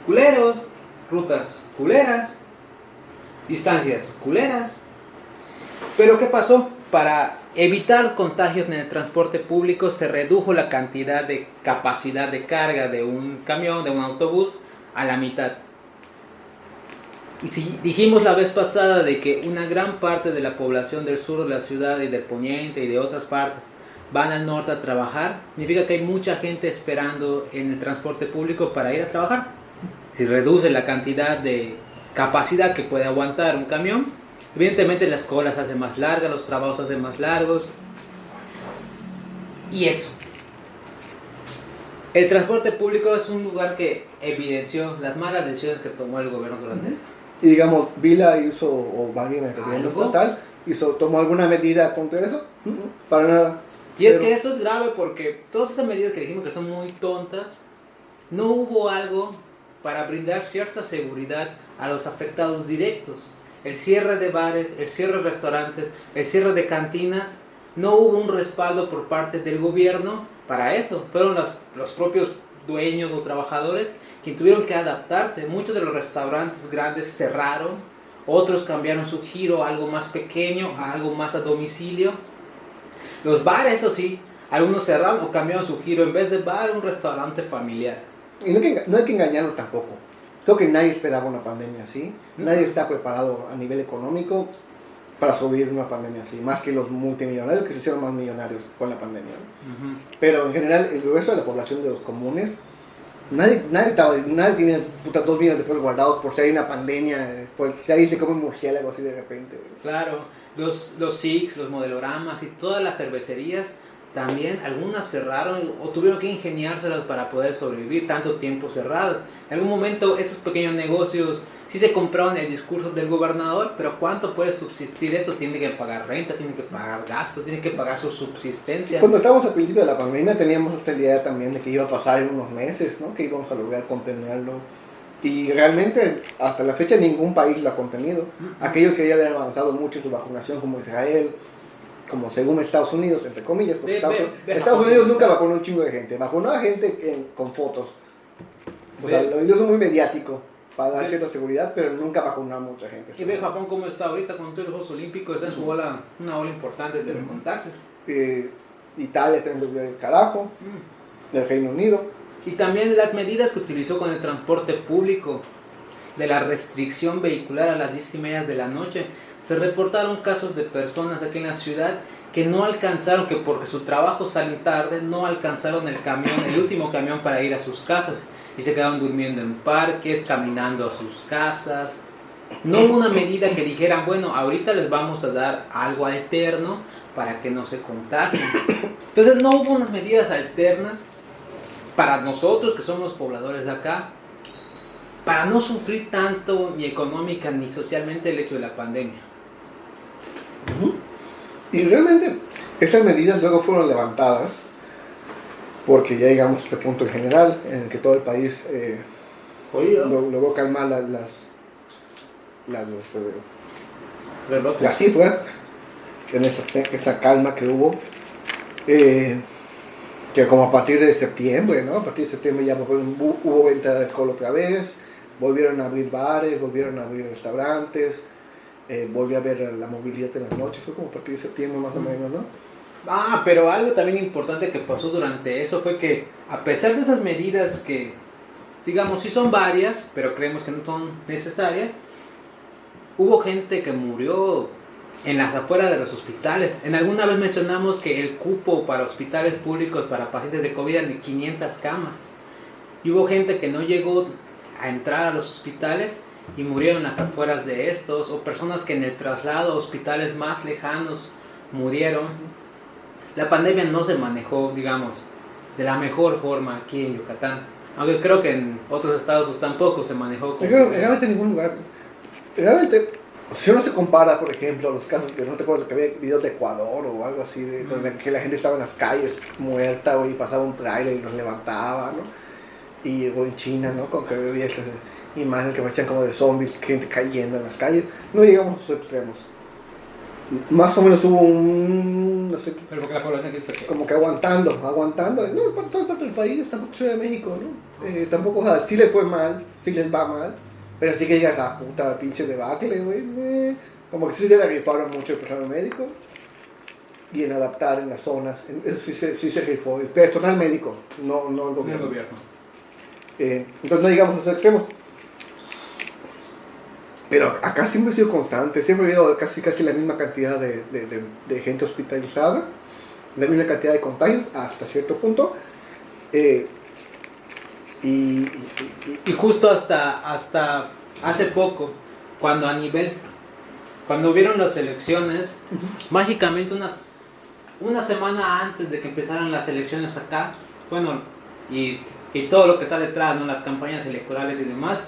culeros, rutas culeras, distancias culeras. Pero ¿qué pasó? Para evitar contagios en el transporte público se redujo la cantidad de capacidad de carga de un camión, de un autobús, a la mitad. Y si dijimos la vez pasada de que una gran parte de la población del sur de la ciudad y del poniente y de otras partes van al norte a trabajar, significa que hay mucha gente esperando en el transporte público para ir a trabajar. Si reduce la cantidad de capacidad que puede aguantar un camión, evidentemente las colas se hacen más largas, los trabajos se hacen más largos. Y eso. El transporte público es un lugar que evidenció las malas decisiones que tomó el gobierno durante eso. Y digamos, Vila hizo, o Bagui, el gobierno estatal, tomó alguna medida contra eso. Para nada. Y es que eso es grave porque todas esas medidas que dijimos que son muy tontas, no hubo algo para brindar cierta seguridad a los afectados directos. El cierre de bares, el cierre de restaurantes, el cierre de cantinas, no hubo un respaldo por parte del gobierno para eso. Fueron los propios dueños o trabajadores que tuvieron que adaptarse. Muchos de los restaurantes grandes cerraron, otros cambiaron su giro a algo más pequeño, a algo más a domicilio. Los bares, eso sí, algunos cerraron o cambiaron su giro, en vez de bar, un restaurante familiar. Y no hay que engañarnos tampoco. Creo que nadie esperaba una pandemia así. Nadie está preparado a nivel económico para sobrevivir una pandemia así. Más que los multimillonarios que se hicieron más millonarios con la pandemia. Pero en general, el grueso de la población de los comunes, nadie tiene 2 millones de pesos guardados por si hay una pandemia, por si alguien se come un murciélago así de repente. Claro, los SIX, los modeloramas y todas las cervecerías también, algunas cerraron o tuvieron que ingeniárselas para poder sobrevivir tanto tiempo cerradas. En algún momento esos pequeños negocios sí se compraron el discurso del gobernador, pero ¿cuánto puede subsistir eso? Tiene que pagar renta, tiene que pagar gastos, tiene que pagar su subsistencia. Cuando estábamos al principio de la pandemia teníamos esta idea también de que iba a pasar en unos meses, ¿no? Que íbamos a lograr contenerlo. Y realmente hasta la fecha ningún país lo ha contenido. Aquellos que ya habían avanzado mucho en su vacunación, como Israel, como según Estados Unidos, entre comillas, porque Estados Unidos nunca vacunó un chingo de gente, vacunó a gente con fotos. O sea, lo hizo muy mediático para dar cierta seguridad, pero nunca vacunó a mucha gente. Y ve Japón cómo está ahorita con todos los Juegos Olímpicos, está en su una ola importante de contagios. Italia está en el carajo, el Reino Unido. Y también las medidas que utilizó con el transporte público, de la restricción vehicular a las 10:30 de la noche. Se reportaron casos de personas aquí en la ciudad que no alcanzaron, que porque su trabajo salen tarde, no alcanzaron el último camión para ir a sus casas. Y se quedaron durmiendo en parques, caminando a sus casas. No hubo una medida que dijeran, bueno, ahorita les vamos a dar algo alterno para que no se contagien. Entonces no hubo unas medidas alternas para nosotros que somos pobladores de acá, para no sufrir tanto ni económica ni socialmente el hecho de la pandemia. Y realmente estas medidas luego fueron levantadas porque ya llegamos a este punto en general en el que todo el país logró calmar las cifras en esa calma que hubo, que como a partir de septiembre, ¿no? A partir de septiembre ya hubo venta de alcohol otra vez, volvieron a abrir bares, volvieron a abrir restaurantes, volvió a ver la movilidad en las noches, fue como a partir de septiembre más o menos, ¿no? Pero algo también importante que pasó durante eso fue que a pesar de esas medidas que, digamos, sí son varias, pero creemos que no son necesarias, hubo gente que murió en las afueras de los hospitales. En alguna vez mencionamos que el cupo para hospitales públicos para pacientes de COVID eran de 500 camas. Y hubo gente que no llegó a entrar a los hospitales y murieron en las afueras de estos, o personas que en el traslado a hospitales más lejanos murieron. La pandemia no se manejó, digamos, de la mejor forma aquí en Yucatán, aunque creo que en otros estados pues, tampoco se manejó como... Realmente en ningún lugar. Realmente, si uno se compara, por ejemplo, los casos que no te acuerdas que había videos de Ecuador o algo así, donde que la gente estaba en las calles muerta, y pasaba un tráiler y los levantaba, ¿no? Y o en China, ¿no? Con que había estas imágenes que parecían como de zombies, gente cayendo en las calles. No llegamos a esos extremos. Más o menos hubo no sé, Pero porque la población aquí es pequeña. como que aguantando, no, para toda parte del país, tampoco Ciudad de México, ¿no? Tampoco, o sea, sí le fue mal, sí les va mal, pero sí que digas, puta, pinche debacle, güey, como que sí se le rifaron mucho el personal médico, y en adaptar en las zonas, eso sí se rifó, el personal médico, no el gobierno. Entonces no digamos esos extremos. Pero acá siempre ha sido constante, siempre ha habido casi la misma cantidad de gente hospitalizada, la misma cantidad de contagios hasta cierto punto. Y justo hasta hace poco, cuando hubieron las elecciones, mágicamente una semana antes de que empezaran las elecciones acá, bueno, y todo lo que está detrás, ¿no? Las campañas electorales y demás,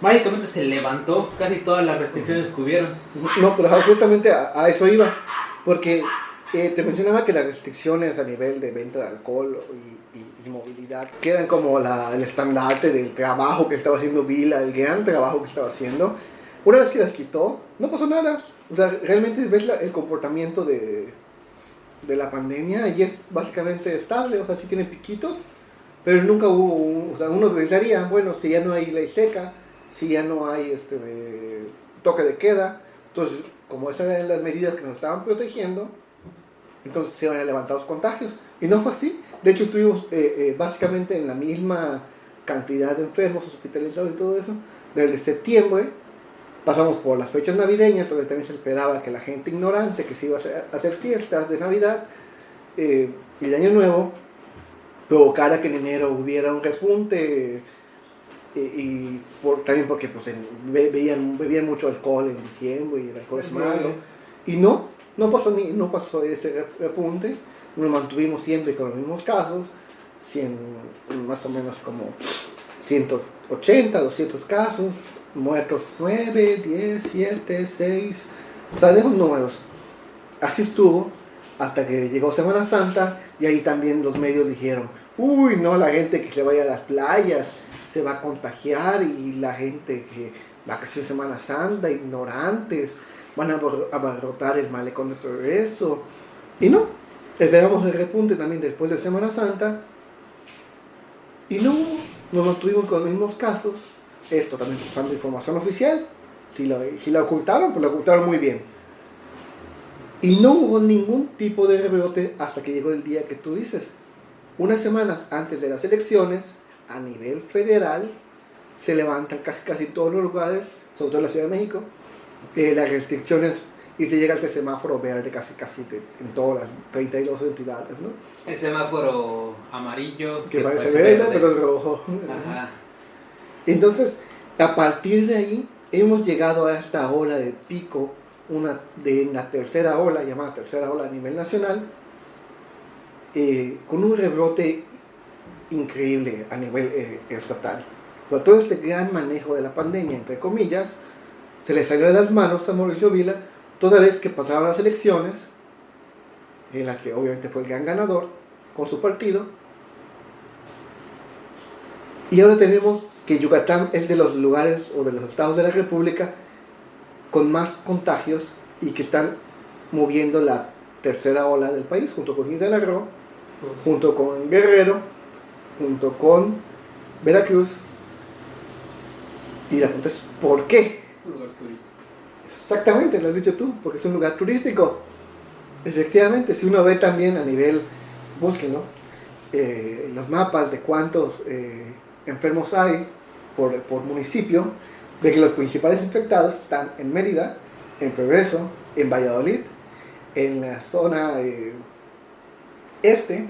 mágicamente se levantó casi todas las restricciones que hubieron. No, pero justamente a eso iba, porque te mencionaba que las restricciones a nivel de venta de alcohol y movilidad quedan como el estandarte del trabajo que estaba haciendo Vila, el gran trabajo que estaba haciendo. Una vez que las quitó, no pasó nada. O sea, realmente ves el comportamiento de la pandemia y es básicamente estable. O sea, sí tiene piquitos, pero nunca hubo o sea, uno pensaría, bueno, si ya no hay ley seca, si ya no hay toque de queda, entonces como esas eran las medidas que nos estaban protegiendo, entonces se van a levantar los contagios, y no fue así. De hecho estuvimos básicamente en la misma cantidad de enfermos hospitalizados y todo eso desde septiembre. Pasamos por las fechas navideñas, donde también se esperaba que la gente ignorante que se iba a hacer fiestas de Navidad y de Año Nuevo provocara que en enero hubiera un repunte, también porque pues, bebían mucho alcohol en diciembre y el alcohol es malo. Y no pasó ese repunte. Nos mantuvimos siempre con los mismos casos, más o menos como 180, 200 casos, muertos 9, 10, 7, 6, o sea, de esos números. Así estuvo hasta que llegó Semana Santa, y ahí también los medios dijeron, uy, no, la gente que se vaya a las playas se va a contagiar, y la gente que vacaciones de Semana Santa, ignorantes, van a abarrotar el malecón de Progreso. Y no, esperamos el repunte también después de Semana Santa, y no, nos mantuvimos con los mismos casos. Esto también usando información oficial. Si la ocultaron, pues la ocultaron muy bien. Y no hubo ningún tipo de rebrote hasta que llegó el día que tú dices. Unas semanas antes de las elecciones, a nivel federal, se levantan casi todos los lugares, sobre todo en la Ciudad de México, las restricciones, y se llega al semáforo verde casi en todas las 32 entidades, ¿no? El semáforo amarillo que parece verde, pero es rojo. Ajá. Entonces, a partir de ahí, hemos llegado a esta ola de pico, la tercera ola, llamada tercera ola a nivel nacional, con un rebrote increíble a nivel estatal. O sea, todo este gran manejo de la pandemia, entre comillas, se le salió de las manos a Mauricio Vila, toda vez que pasaban las elecciones, en las que obviamente fue el gran ganador con su partido. Y ahora tenemos que Yucatán es de los lugares o de los estados de la República con más contagios, y que están moviendo la tercera ola del país, junto con Quintana Roo, junto con Guerrero, junto con Veracruz. Y la pregunta es, ¿por qué? Un lugar turístico. Exactamente, lo has dicho tú, porque es un lugar turístico. Efectivamente, si uno ve también a nivel, búsquenlo, los mapas de cuántos enfermos hay por municipio, de que los principales infectados están en Mérida, en Progreso, en Valladolid, en la zona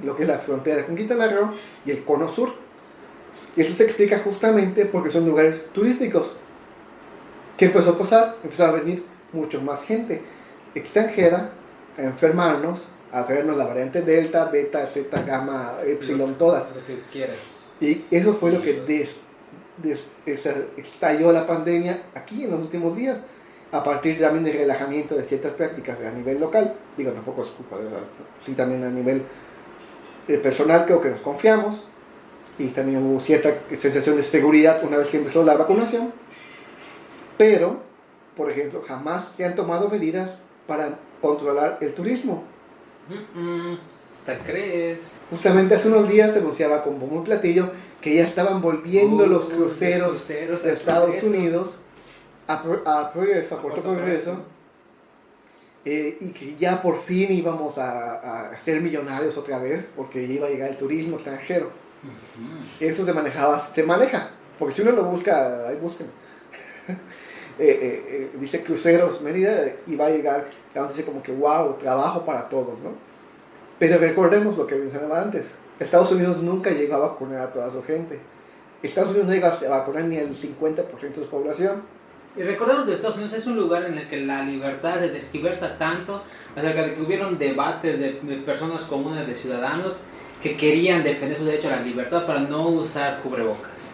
lo que es la frontera con Quintana Roo, y el cono sur. Y eso se explica justamente porque son lugares turísticos. ¿Qué empezó a pasar? Empezó a venir mucho más gente extranjera a enfermarnos, a traernos la variante Delta, Beta, Zeta, Gamma, Epsilon, todas. Lo que quieras. Y eso fue lo que estalló la pandemia aquí en los últimos días, a partir también del relajamiento de ciertas prácticas a nivel local. Digo, tampoco es culpa de la... Sí, también a nivel personal creo que nos confiamos, y también hubo cierta sensación de seguridad una vez que empezó la vacunación. Pero, por ejemplo, jamás se han tomado medidas para controlar el turismo. ¿Hasta crees? Justamente hace unos días se anunciaba con bombo y platillo que ya estaban volviendo los cruceros de Estados Unidos a Puerto Progreso, y que ya por fin íbamos a ser millonarios otra vez, porque iba a llegar el turismo extranjero. Eso se maneja, porque si uno lo busca, ahí busquen. Dice Cruceros Mérida y va a llegar, dice como que wow, trabajo para todos, ¿no? Pero recordemos lo que mencionaba antes, Estados Unidos nunca llegó a vacunar a toda su gente. Estados Unidos no llegó a vacunar ni el 50% de su población. Y recordemos que Estados Unidos es un lugar en el que la libertad se tergiversa tanto, acerca de que hubieron debates de personas comunes, de ciudadanos, que querían defender su derecho a la libertad para no usar cubrebocas.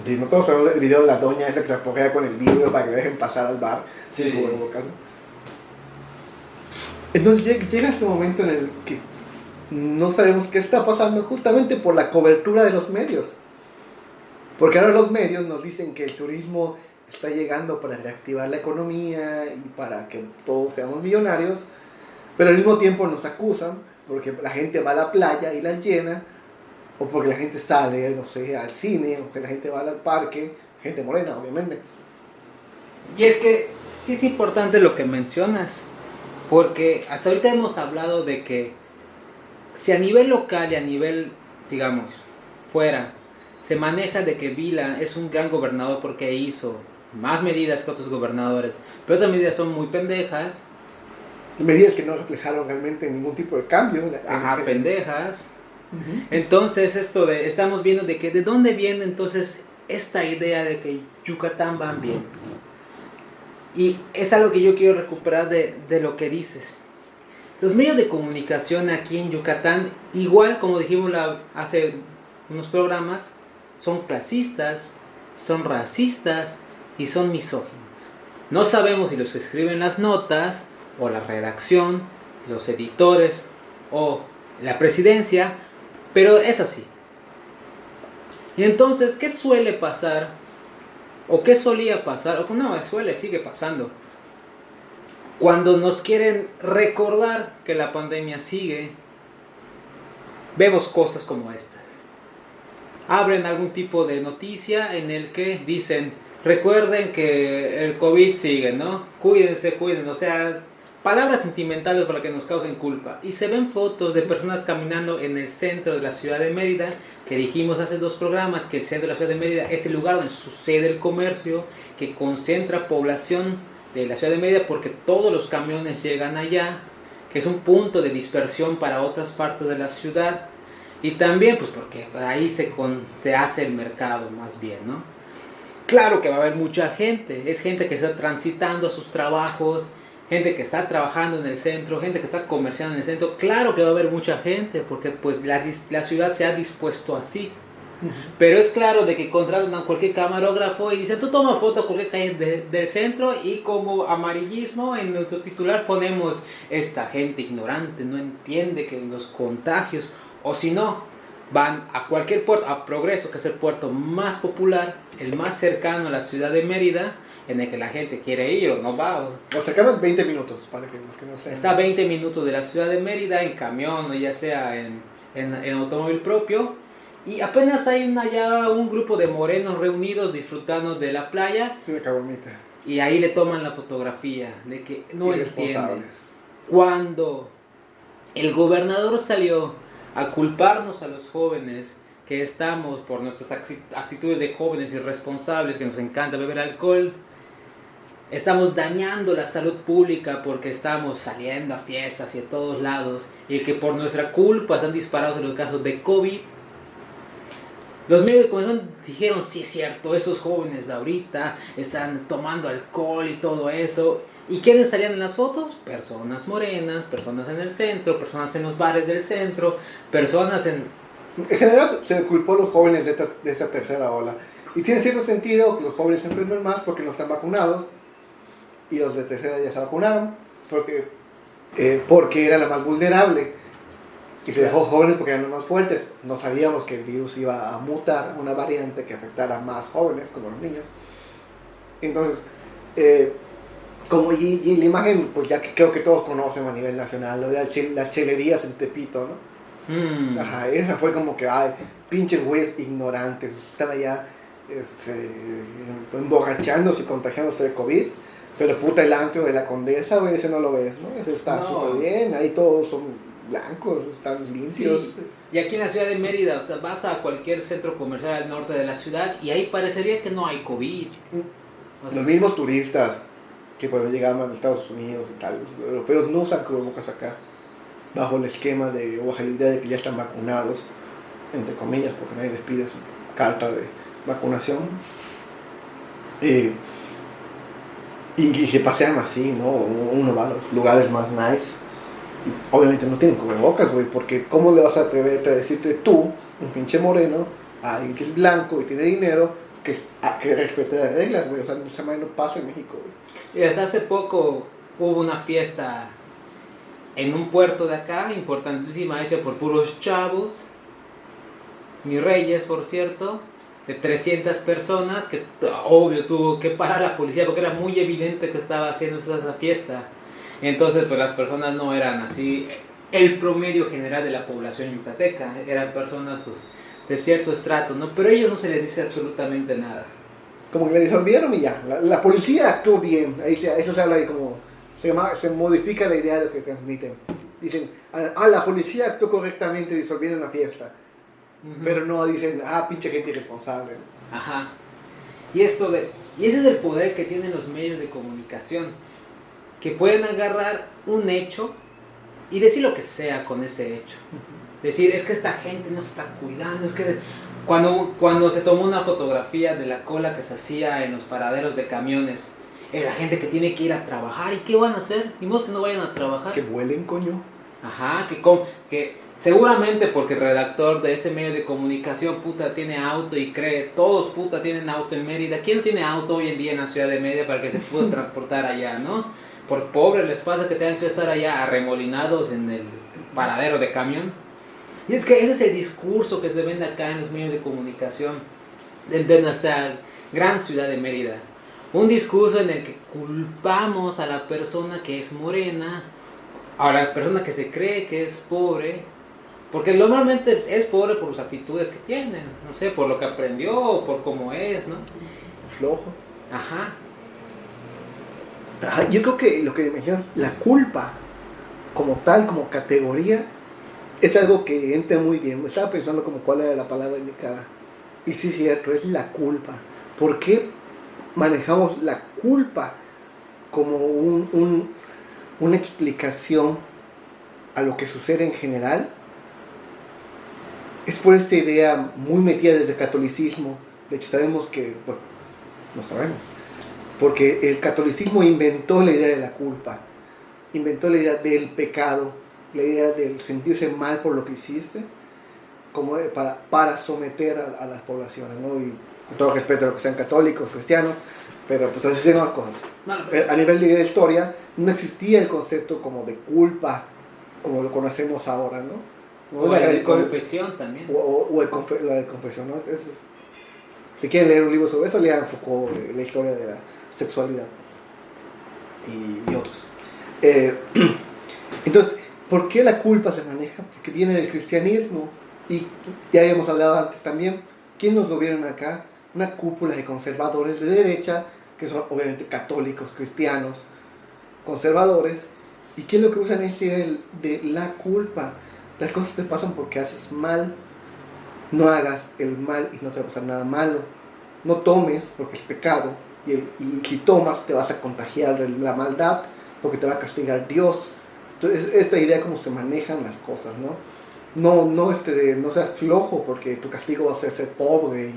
Sí, no todos sabemos el video de la doña esa que se apojea con el vidrio para que dejen pasar al bar sin cubrebocas, ¿no? Entonces llega este momento en el que no sabemos qué está pasando, justamente por la cobertura de los medios. Porque ahora los medios nos dicen que el turismo está llegando para reactivar la economía y para que todos seamos millonarios, pero al mismo tiempo nos acusan porque la gente va a la playa y la llena, o porque la gente sale, no sé, al cine, o que la gente va al parque, gente morena, obviamente. Y es que sí es importante lo que mencionas, porque hasta ahorita hemos hablado de que si a nivel local y a nivel, digamos, fuera, se maneja de que Vila es un gran gobernador porque hizo más medidas que otros gobernadores, pero esas medidas son muy pendejas. Medidas que no reflejaron realmente ningún tipo de cambio. Pendejas. Entonces estamos viendo de que de dónde viene entonces esta idea de que Yucatán va bien. Y es algo que yo quiero recuperar de lo que dices. Los medios de comunicación aquí en Yucatán, igual como dijimos hace unos programas, son clasistas, son racistas y son misóginos. No sabemos si los que escriben las notas, o la redacción, los editores, o la presidencia, pero es así. Y entonces, ¿qué suele pasar? ¿O qué solía pasar? O no, sigue pasando. Cuando nos quieren recordar que la pandemia sigue, vemos cosas como estas. Abren algún tipo de noticia en el que dicen, recuerden que el COVID sigue, ¿no? Cuídense, o sea, palabras sentimentales para que nos causen culpa. Y se ven fotos de personas caminando en el centro de la ciudad de Mérida, que dijimos hace 2 programas que el centro de la ciudad de Mérida es el lugar donde sucede el comercio, que concentra población de la ciudad de Mérida porque todos los camiones llegan allá, que es un punto de dispersión para otras partes de la ciudad. Y también pues porque ahí se hace el mercado más bien, ¿no? Claro que va a haber mucha gente, es gente que está transitando a sus trabajos, gente que está trabajando en el centro, gente que está comerciando en el centro. Claro que va a haber mucha gente porque pues la ciudad se ha dispuesto así. Pero es claro de que contratan a cualquier camarógrafo y dicen, tú toma foto a cualquier calle del centro, y como amarillismo en nuestro titular ponemos, esta gente ignorante no entiende que los contagios, o si no, van a cualquier puerto, a Progreso, que es el puerto más popular, el más cercano a la ciudad de Mérida, en el que la gente quiere ir o no va. Nos sacaron 20 minutos para que no sean. Está a 20 minutos de la ciudad de Mérida en camión o ya sea en automóvil propio. Y apenas hay ya un grupo de morenos reunidos disfrutando de la playa. De caguamita. Y ahí le toman la fotografía de que no entienden. Cuando el gobernador salió a culparnos a los jóvenes que estamos por nuestras actitudes de jóvenes irresponsables, que nos encanta beber alcohol, estamos dañando la salud pública porque estamos saliendo a fiestas y a todos lados, y que por nuestra culpa se han disparado los casos de COVID. Los medios de comunicación dijeron, sí es cierto, esos jóvenes de ahorita están tomando alcohol y todo eso. ¿Y quiénes salían en las fotos? Personas morenas, personas en el centro, personas en los bares del centro, personas en... En general se culpó a los jóvenes de esta tercera ola. Y tiene cierto sentido que los jóvenes se enfermen más porque no están vacunados. Y los de tercera ya se vacunaron porque era la más vulnerable. Y se dejó jóvenes porque eran los más fuertes. No sabíamos que el virus iba a mutar una variante que afectara a más jóvenes, como los niños. Entonces, y la imagen, pues ya que creo que todos conocen a nivel nacional, lo de las chelerías en Tepito, ¿no? Ajá, esa fue como que, ay, pinches güeyes ignorantes, están allá emborrachándose y contagiándose de COVID, pero puta el antro de la Condesa, güey, ese no lo ves, ¿no? Ese está súper bien, ahí todos son blancos, están limpios. Sí. Y aquí en la ciudad de Mérida, o sea, vas a cualquier centro comercial al norte de la ciudad y ahí parecería que no hay COVID. O sea, los mismos turistas que pueden llegar a Estados Unidos y tal, los europeos no usan cubrebocas acá, bajo el esquema de, o bajo la idea de que ya están vacunados, entre comillas, porque nadie les pide su carta de vacunación. Y se pasean así, ¿no? Uno va a los lugares más nice. Obviamente no tienen cubrebocas, güey, porque ¿cómo le vas a atreverte a decirte tú, un pinche moreno, a alguien que es blanco y tiene dinero, que respete las reglas, güey? O sea, esa manera no pasa en México, güey. Y hasta hace poco hubo una fiesta en un puerto de acá, importantísima, hecha por puros chavos, mis reyes, por cierto, de 300 personas, que obvio tuvo que parar la policía porque era muy evidente que estaba haciendo esa fiesta. Entonces, pues las personas no eran así, el promedio general de la población yucateca, eran personas pues de cierto estrato, ¿no? Pero a ellos no se les dice absolutamente nada. Como que le disolvieron y ya, la policía actuó bien, eso se habla de como, se modifica la idea de lo que transmiten. Dicen, la policía actuó correctamente disolviendo una fiesta, pero no dicen, pinche gente irresponsable, ¿no? Ajá. Y ese es el poder que tienen los medios de comunicación, que pueden agarrar un hecho y decir lo que sea con ese hecho. Decir, es que esta gente no se está cuidando, es que cuando se tomó una fotografía de la cola que se hacía en los paraderos de camiones, es la gente que tiene que ir a trabajar, ¿y qué van a hacer? Ni modo que no vayan a trabajar. Que vuelen, coño. Ajá, que seguramente porque el redactor de ese medio de comunicación, puta, tiene auto y cree, todos, puta, tienen auto en Mérida. ¿Quién no tiene auto hoy en día en la ciudad de Mérida para que se pueda transportar allá, no? Por pobre les pasa que tengan que estar allá arremolinados en el paradero de camión. Y es que ese es el discurso que se vende acá en los medios de comunicación de nuestra gran ciudad de Mérida. Un discurso en el que culpamos a la persona que es morena, a la persona que se cree que es pobre, porque normalmente es pobre por las actitudes que tiene, no sé, por lo que aprendió o por cómo es, ¿no? Flojo. Ajá. Yo creo que lo que mencionas, la culpa como tal, como categoría, es algo que entra muy bien. Estaba pensando como cuál era la palabra indicada. Y sí, cierto, es la culpa. ¿Por qué manejamos la culpa como una explicación a lo que sucede en general? Es por esta idea muy metida desde el catolicismo. De hecho, sabemos que, bueno, no sabemos. Porque el catolicismo inventó la idea de la culpa, inventó la idea del pecado, la idea del sentirse mal por lo que hiciste, como para someter a las poblaciones, ¿no? Y con todo respeto a los que sean católicos, cristianos, pero pues así son las cosas. A nivel de historia, no existía el concepto como de culpa, como lo conocemos ahora, ¿no? O la de confesión también. O la de confesión, ¿no? Si quieren leer un libro sobre eso, lean Foucault, la historia de la sexualidad y otros. Entonces, ¿por qué la culpa se maneja? Porque viene del cristianismo y ya habíamos hablado antes también. ¿Quién nos gobierna acá? Una cúpula de conservadores de derecha, que son obviamente católicos, cristianos, conservadores. ¿Y qué es lo que usan esta idea de la culpa? Las cosas te pasan porque haces mal. No hagas el mal y no te va a pasar nada malo. No tomes porque es pecado. Y si tomas te vas a contagiar de la maldad porque te va a castigar Dios. Entonces esta idea cómo se manejan las cosas, ¿no? no seas flojo, porque tu castigo va a ser pobre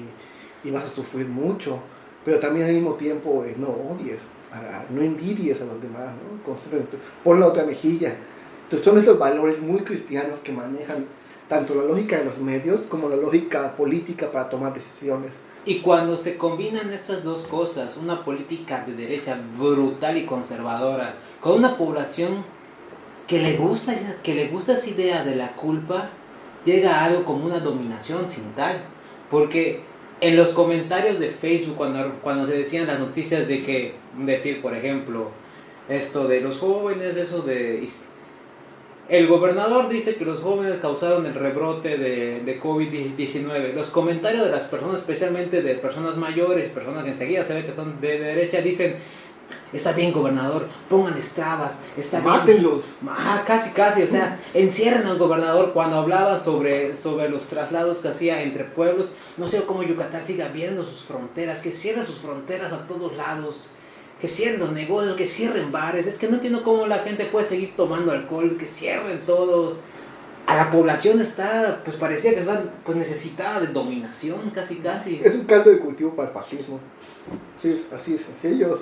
y vas a sufrir mucho, pero también al mismo tiempo no odies, no envidies a los demás, ¿no? Concéntrate, pon la otra mejilla. Entonces son estos valores muy cristianos que manejan tanto la lógica de los medios como la lógica política para tomar decisiones. Y cuando se combinan estas dos cosas, una política de derecha brutal y conservadora, con una población que le gusta esa idea de la culpa, llega a algo como una dominación sin tal. Porque en los comentarios de Facebook, cuando se decían las noticias de que, decir por ejemplo, esto de los jóvenes, eso de... El gobernador dice que los jóvenes causaron el rebrote de COVID-19. Los comentarios de las personas, especialmente de personas mayores, personas que enseguida se ve que son de derecha, dicen: está bien, gobernador, pónganles trabas, está bien. Mátenlos. Casi, o sea, encierren al gobernador. Cuando hablaban sobre los traslados que hacía entre pueblos, no sé cómo Yucatán siga abriendo sus fronteras, que cierre sus fronteras a todos lados, que cierren los negocios, que cierren bares. Es que no entiendo cómo la gente puede seguir tomando alcohol, que cierren todo. A la población está, pues parecía que está pues necesitada de dominación, casi. Es un caldo de cultivo para el fascismo. Sí, así es sencillo.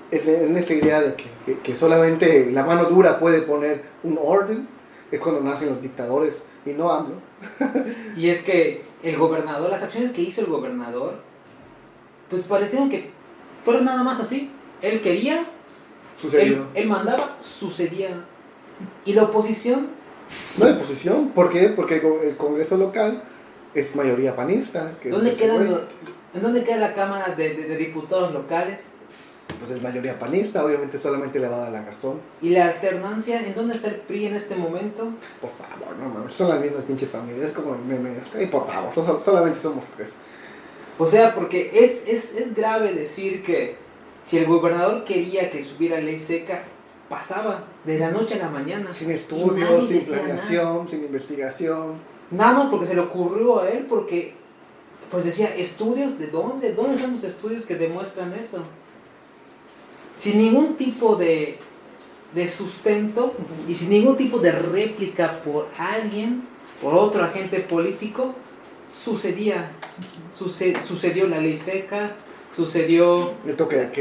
Es en esta idea de que solamente la mano dura puede poner un orden, es cuando nacen los dictadores, y no hablo. Y es que el gobernador, las acciones que hizo el gobernador, pues parecieron que fueron nada más así. Él quería, él mandaba, sucedía. Y la oposición... No hay oposición. ¿Por qué? Porque el Congreso local es mayoría panista. ¿En dónde queda la Cámara de Diputados locales? Pues es mayoría panista, obviamente solamente le va a dar la razón. ¿Y la alternancia? ¿En dónde está el PRI en este momento? Por favor, no mames, son las mismas pinches familias, es como memes. Por favor, solamente somos tres. O sea, porque es grave decir que si el gobernador quería que subiera ley seca, pasaba de la noche a la mañana. Sin estudios, sin planeación, sin investigación. Nada más porque se le ocurrió a él, porque pues decía, ¿estudios? ¿De dónde? ¿Dónde están los estudios que demuestran eso? Sin ningún tipo de sustento y sin ningún tipo de réplica por alguien, por otro agente político, sucedió la ley seca, sucedió el toque de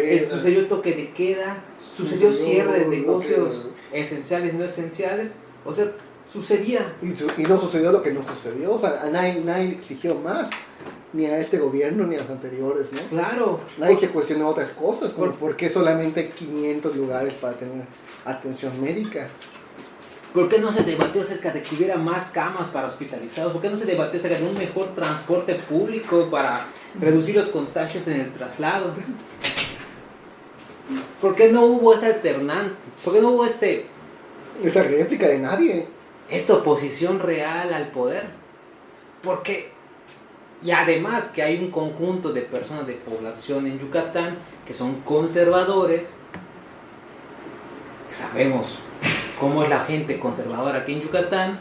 queda, sucedió cierre de negocios esenciales y no esenciales, o sea, sucedía. Y no sucedió lo que no sucedió, o sea, nadie exigió más, ni a este gobierno ni a los anteriores, ¿no? Claro. Nadie se cuestionó otras cosas, como por qué solamente 500 lugares para tener atención médica. ¿Por qué no se debatió acerca de que hubiera más camas para hospitalizados? ¿Por qué no se debatió acerca de un mejor transporte público para reducir los contagios en el traslado? ¿Por qué no hubo esa alternante? ¿Por qué no hubo esa réplica de nadie? Esta oposición real al poder. Porque, y además que hay un conjunto de personas de población en Yucatán que son conservadores, que sabemos cómo es la gente conservadora aquí en Yucatán,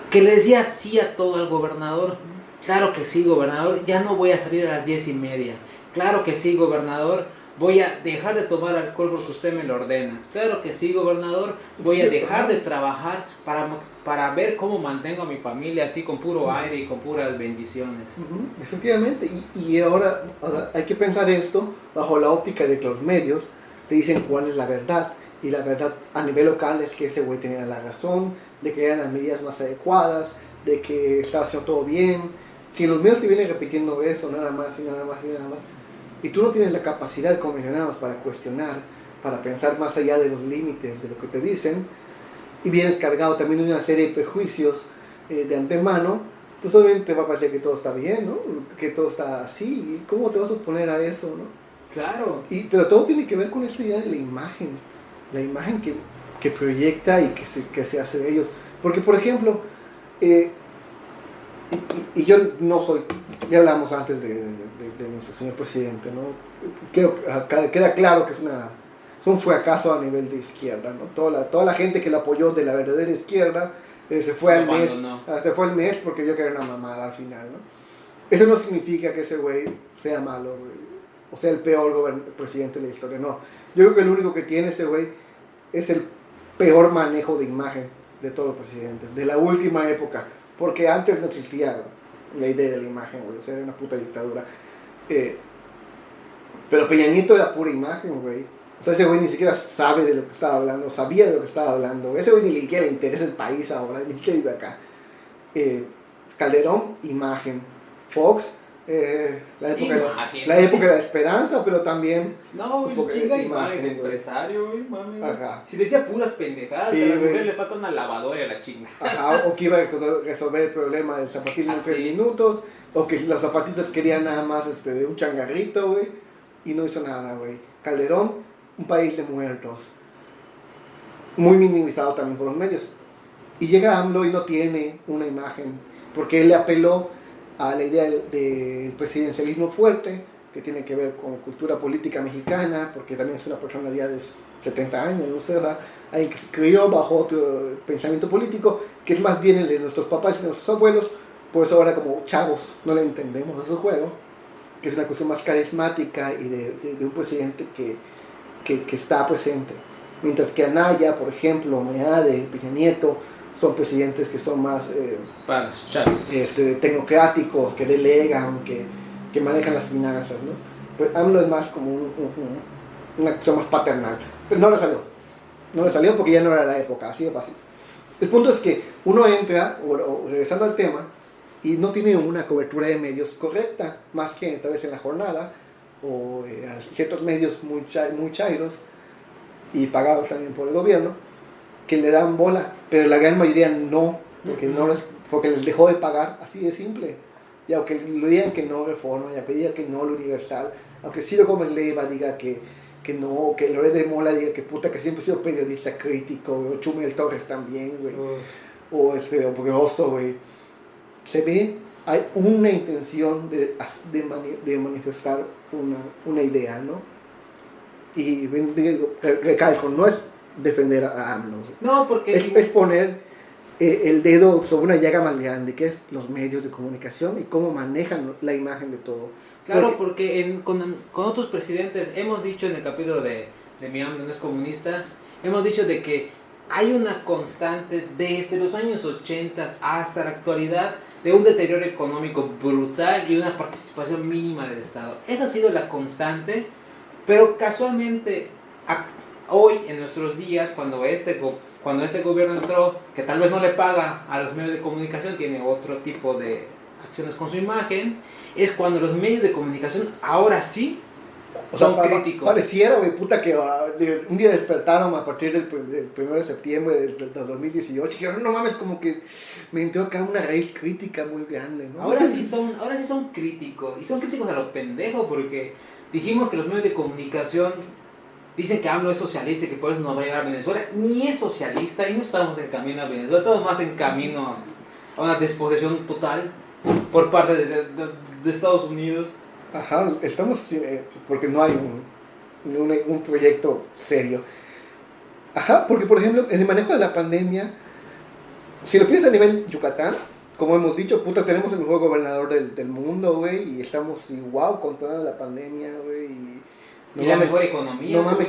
que le decía sí a todo al gobernador. Claro que sí, gobernador, ya no voy a salir a las 10:30. Claro que sí, gobernador, voy a dejar de tomar alcohol porque usted me lo ordena. Claro que sí, gobernador, voy a dejar de trabajar para ver cómo mantengo a mi familia así con puro aire y con puras bendiciones. Efectivamente, y ahora hay que pensar esto bajo la óptica de que los medios te dicen cuál es la verdad. Y la verdad a nivel local es que ese güey tenía la razón, de que eran las medidas más adecuadas, de que estaba haciendo todo bien. Si los medios te vienen repitiendo eso, nada más y nada más y nada más, y tú no tienes la capacidad, como mencionamos, para cuestionar, para pensar más allá de los límites de lo que te dicen, y vienes cargado también de una serie de prejuicios de antemano, pues obviamente te va a parecer que todo está bien, ¿no? Que todo está así. ¿Y cómo te vas a oponer a eso, no? Claro. Pero todo tiene que ver con esta idea de la imagen que proyecta y que se hace de ellos. Porque, por ejemplo, y yo no soy, ya hablamos antes de nuestro señor presidente, ¿no? Queda claro que es un fracaso a nivel de izquierda, ¿no? Toda la gente que lo apoyó de la verdadera izquierda se fue al mes porque vio que era una mamada al final, ¿no? Eso no significa que ese güey sea malo, o sea el peor presidente de la historia, no. Yo creo que lo único que tiene ese güey es el peor manejo de imagen de todos los presidentes, de la última época, porque antes no existía la idea de la imagen, güey, o sea, era una puta dictadura. Pero Peña Nieto era pura imagen, güey. O sea, ese güey ni siquiera sabe de lo que estaba hablando, sabía de lo que estaba hablando. Ese güey ni siquiera le interesa el país ahora, ni siquiera vive acá. Calderón, imagen. Fox, la época de la esperanza, pero también... No, chinga imagen de empresario, güey, mami. Ajá. Si decía puras pendejadas, Sí, a la güey. mujer le falta una lavadora y a la chinga. Ajá, o que iba a resolver el problema del zapatismo en 3 minutos, o que los zapatistas querían nada más de un changarrito, güey, y no hizo nada, güey. Calderón, un país de muertos, muy minimizado también por los medios. Y llega AMLO y no tiene una imagen, porque él le apeló a la idea del presidencialismo fuerte, que tiene que ver con cultura política mexicana, porque también es una persona ya de 70 años, no sé, o sea, alguien que se crió bajo otro pensamiento político, que es más bien el de nuestros papás y nuestros abuelos, por eso ahora como chavos no le entendemos a su juego, que es una cuestión más carismática y de un presidente que está presente. Mientras que Anaya, por ejemplo, Meade, Peña Nieto, son presidentes que son más Para los chavos. tecnocráticos, que delegan, que manejan las finanzas, ¿no? Pues AMLO es más como una cuestión más paternal. Pero no le salió porque ya no era la época, así de fácil. El punto es que uno entra, o regresando al tema, y no tiene una cobertura de medios correcta, más que tal vez en La Jornada, o ciertos medios muy chairos, y pagados también por el gobierno, que le dan bola, pero la gran mayoría no, porque les dejó de pagar, así de simple. Y aunque le digan que no reforma, y aunque digan que no lo universal, aunque Ciro Gómez Leiva diga que no, que Loret de Mola diga que puta, que siempre ha sido periodista crítico, o Chumel Torres también, güey, o Obrioso, güey, se ve, hay una intención de manifestar una idea, ¿no? Y recalco, no es defender a AMLO, No, porque... es poner el dedo sobre una llaga más grande, que es los medios de comunicación y cómo manejan la imagen de todo. Claro, porque con otros presidentes hemos dicho en el capítulo de Mi AMLO no es comunista, hemos dicho de que hay una constante desde los años 80 hasta la actualidad de un deterioro económico brutal y una participación mínima del Estado. Esa ha sido la constante, pero casualmente hoy, en nuestros días, cuando este gobierno entró, que tal vez no le paga a los medios de comunicación, tiene otro tipo de acciones con su imagen, es cuando los medios de comunicación ahora sí son críticos. Pareciera, güey, puta, que un día despertaron a partir del 1 de septiembre del 2018, y dijeron, no mames, como que me entró acá una raíz crítica muy grande, ¿no? Ahora sí son críticos, y son críticos a lo pendejo, porque dijimos que los medios de comunicación dicen que AMLO es socialista y que por eso no va a llegar a Venezuela. Ni es socialista y no estamos en camino a Venezuela, estamos más en camino a una disposición total por parte de Estados Unidos. Ajá, estamos, porque no hay un proyecto serio. Ajá, porque por ejemplo, en el manejo de la pandemia, si lo piensas a nivel Yucatán, como hemos dicho, puta, tenemos el mejor gobernador del mundo, güey, y estamos igual controlando la pandemia, güey, y la mejor economía. No mames,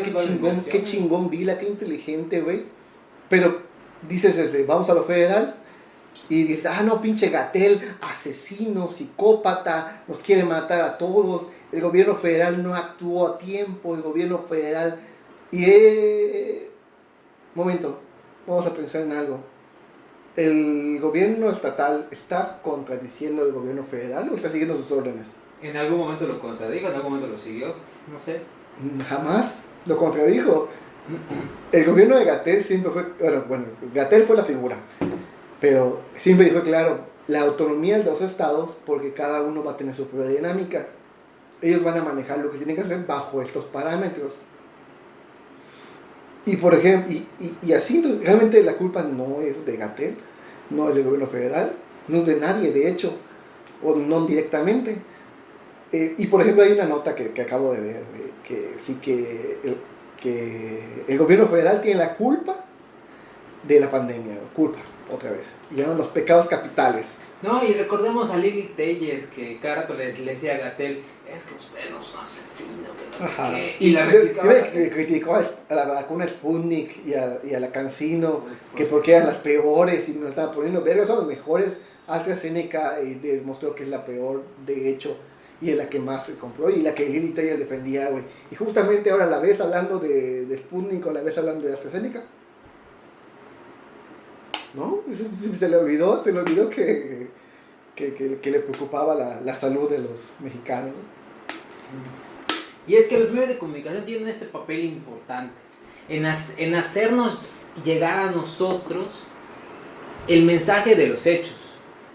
qué chingón Vila, qué inteligente, güey. Pero dices, vamos a lo federal, y dices, no, pinche Gatell, asesino, psicópata, nos quiere matar a todos, el gobierno federal no actuó a tiempo, el gobierno federal... Momento, vamos a pensar en algo. ¿El gobierno estatal está contradiciendo al gobierno federal o está siguiendo sus órdenes? En algún momento lo contradijo, en algún momento lo siguió, no sé. Jamás lo contradijo. El gobierno de Gatell siempre fue... Bueno, Gatell fue la figura, pero siempre dijo claro, la autonomía de los estados, porque cada uno va a tener su propia dinámica. Ellos van a manejar lo que tienen que hacer bajo estos parámetros. Y por ejemplo, y así, entonces, realmente la culpa no es de Gatell, no es del gobierno federal, no es de nadie, de hecho, o no directamente. Y por ejemplo, hay una nota que acabo de ver, que sí que el gobierno federal tiene la culpa de la pandemia, culpa, otra vez. Y llaman los pecados capitales. No, y recordemos a Lili Telles, que cada rato le decía a Gatell, es que usted no es un asesino, que no sé Ajá. qué. Y la replicaba. Criticó a la vacuna Sputnik y a la CanSino, que porque eran las peores y nos estaban poniendo verga, son las mejores. AstraZeneca demostró que es la peor, de hecho, y es la que más se compró y la que Lili Telles defendía, güey. Y justamente ahora la ves hablando de Sputnik o la ves hablando de AstraZeneca. ¿No? Se le olvidó que le preocupaba la salud de los mexicanos. Y es que los medios de comunicación tienen este papel importante en hacernos llegar a nosotros el mensaje de los hechos.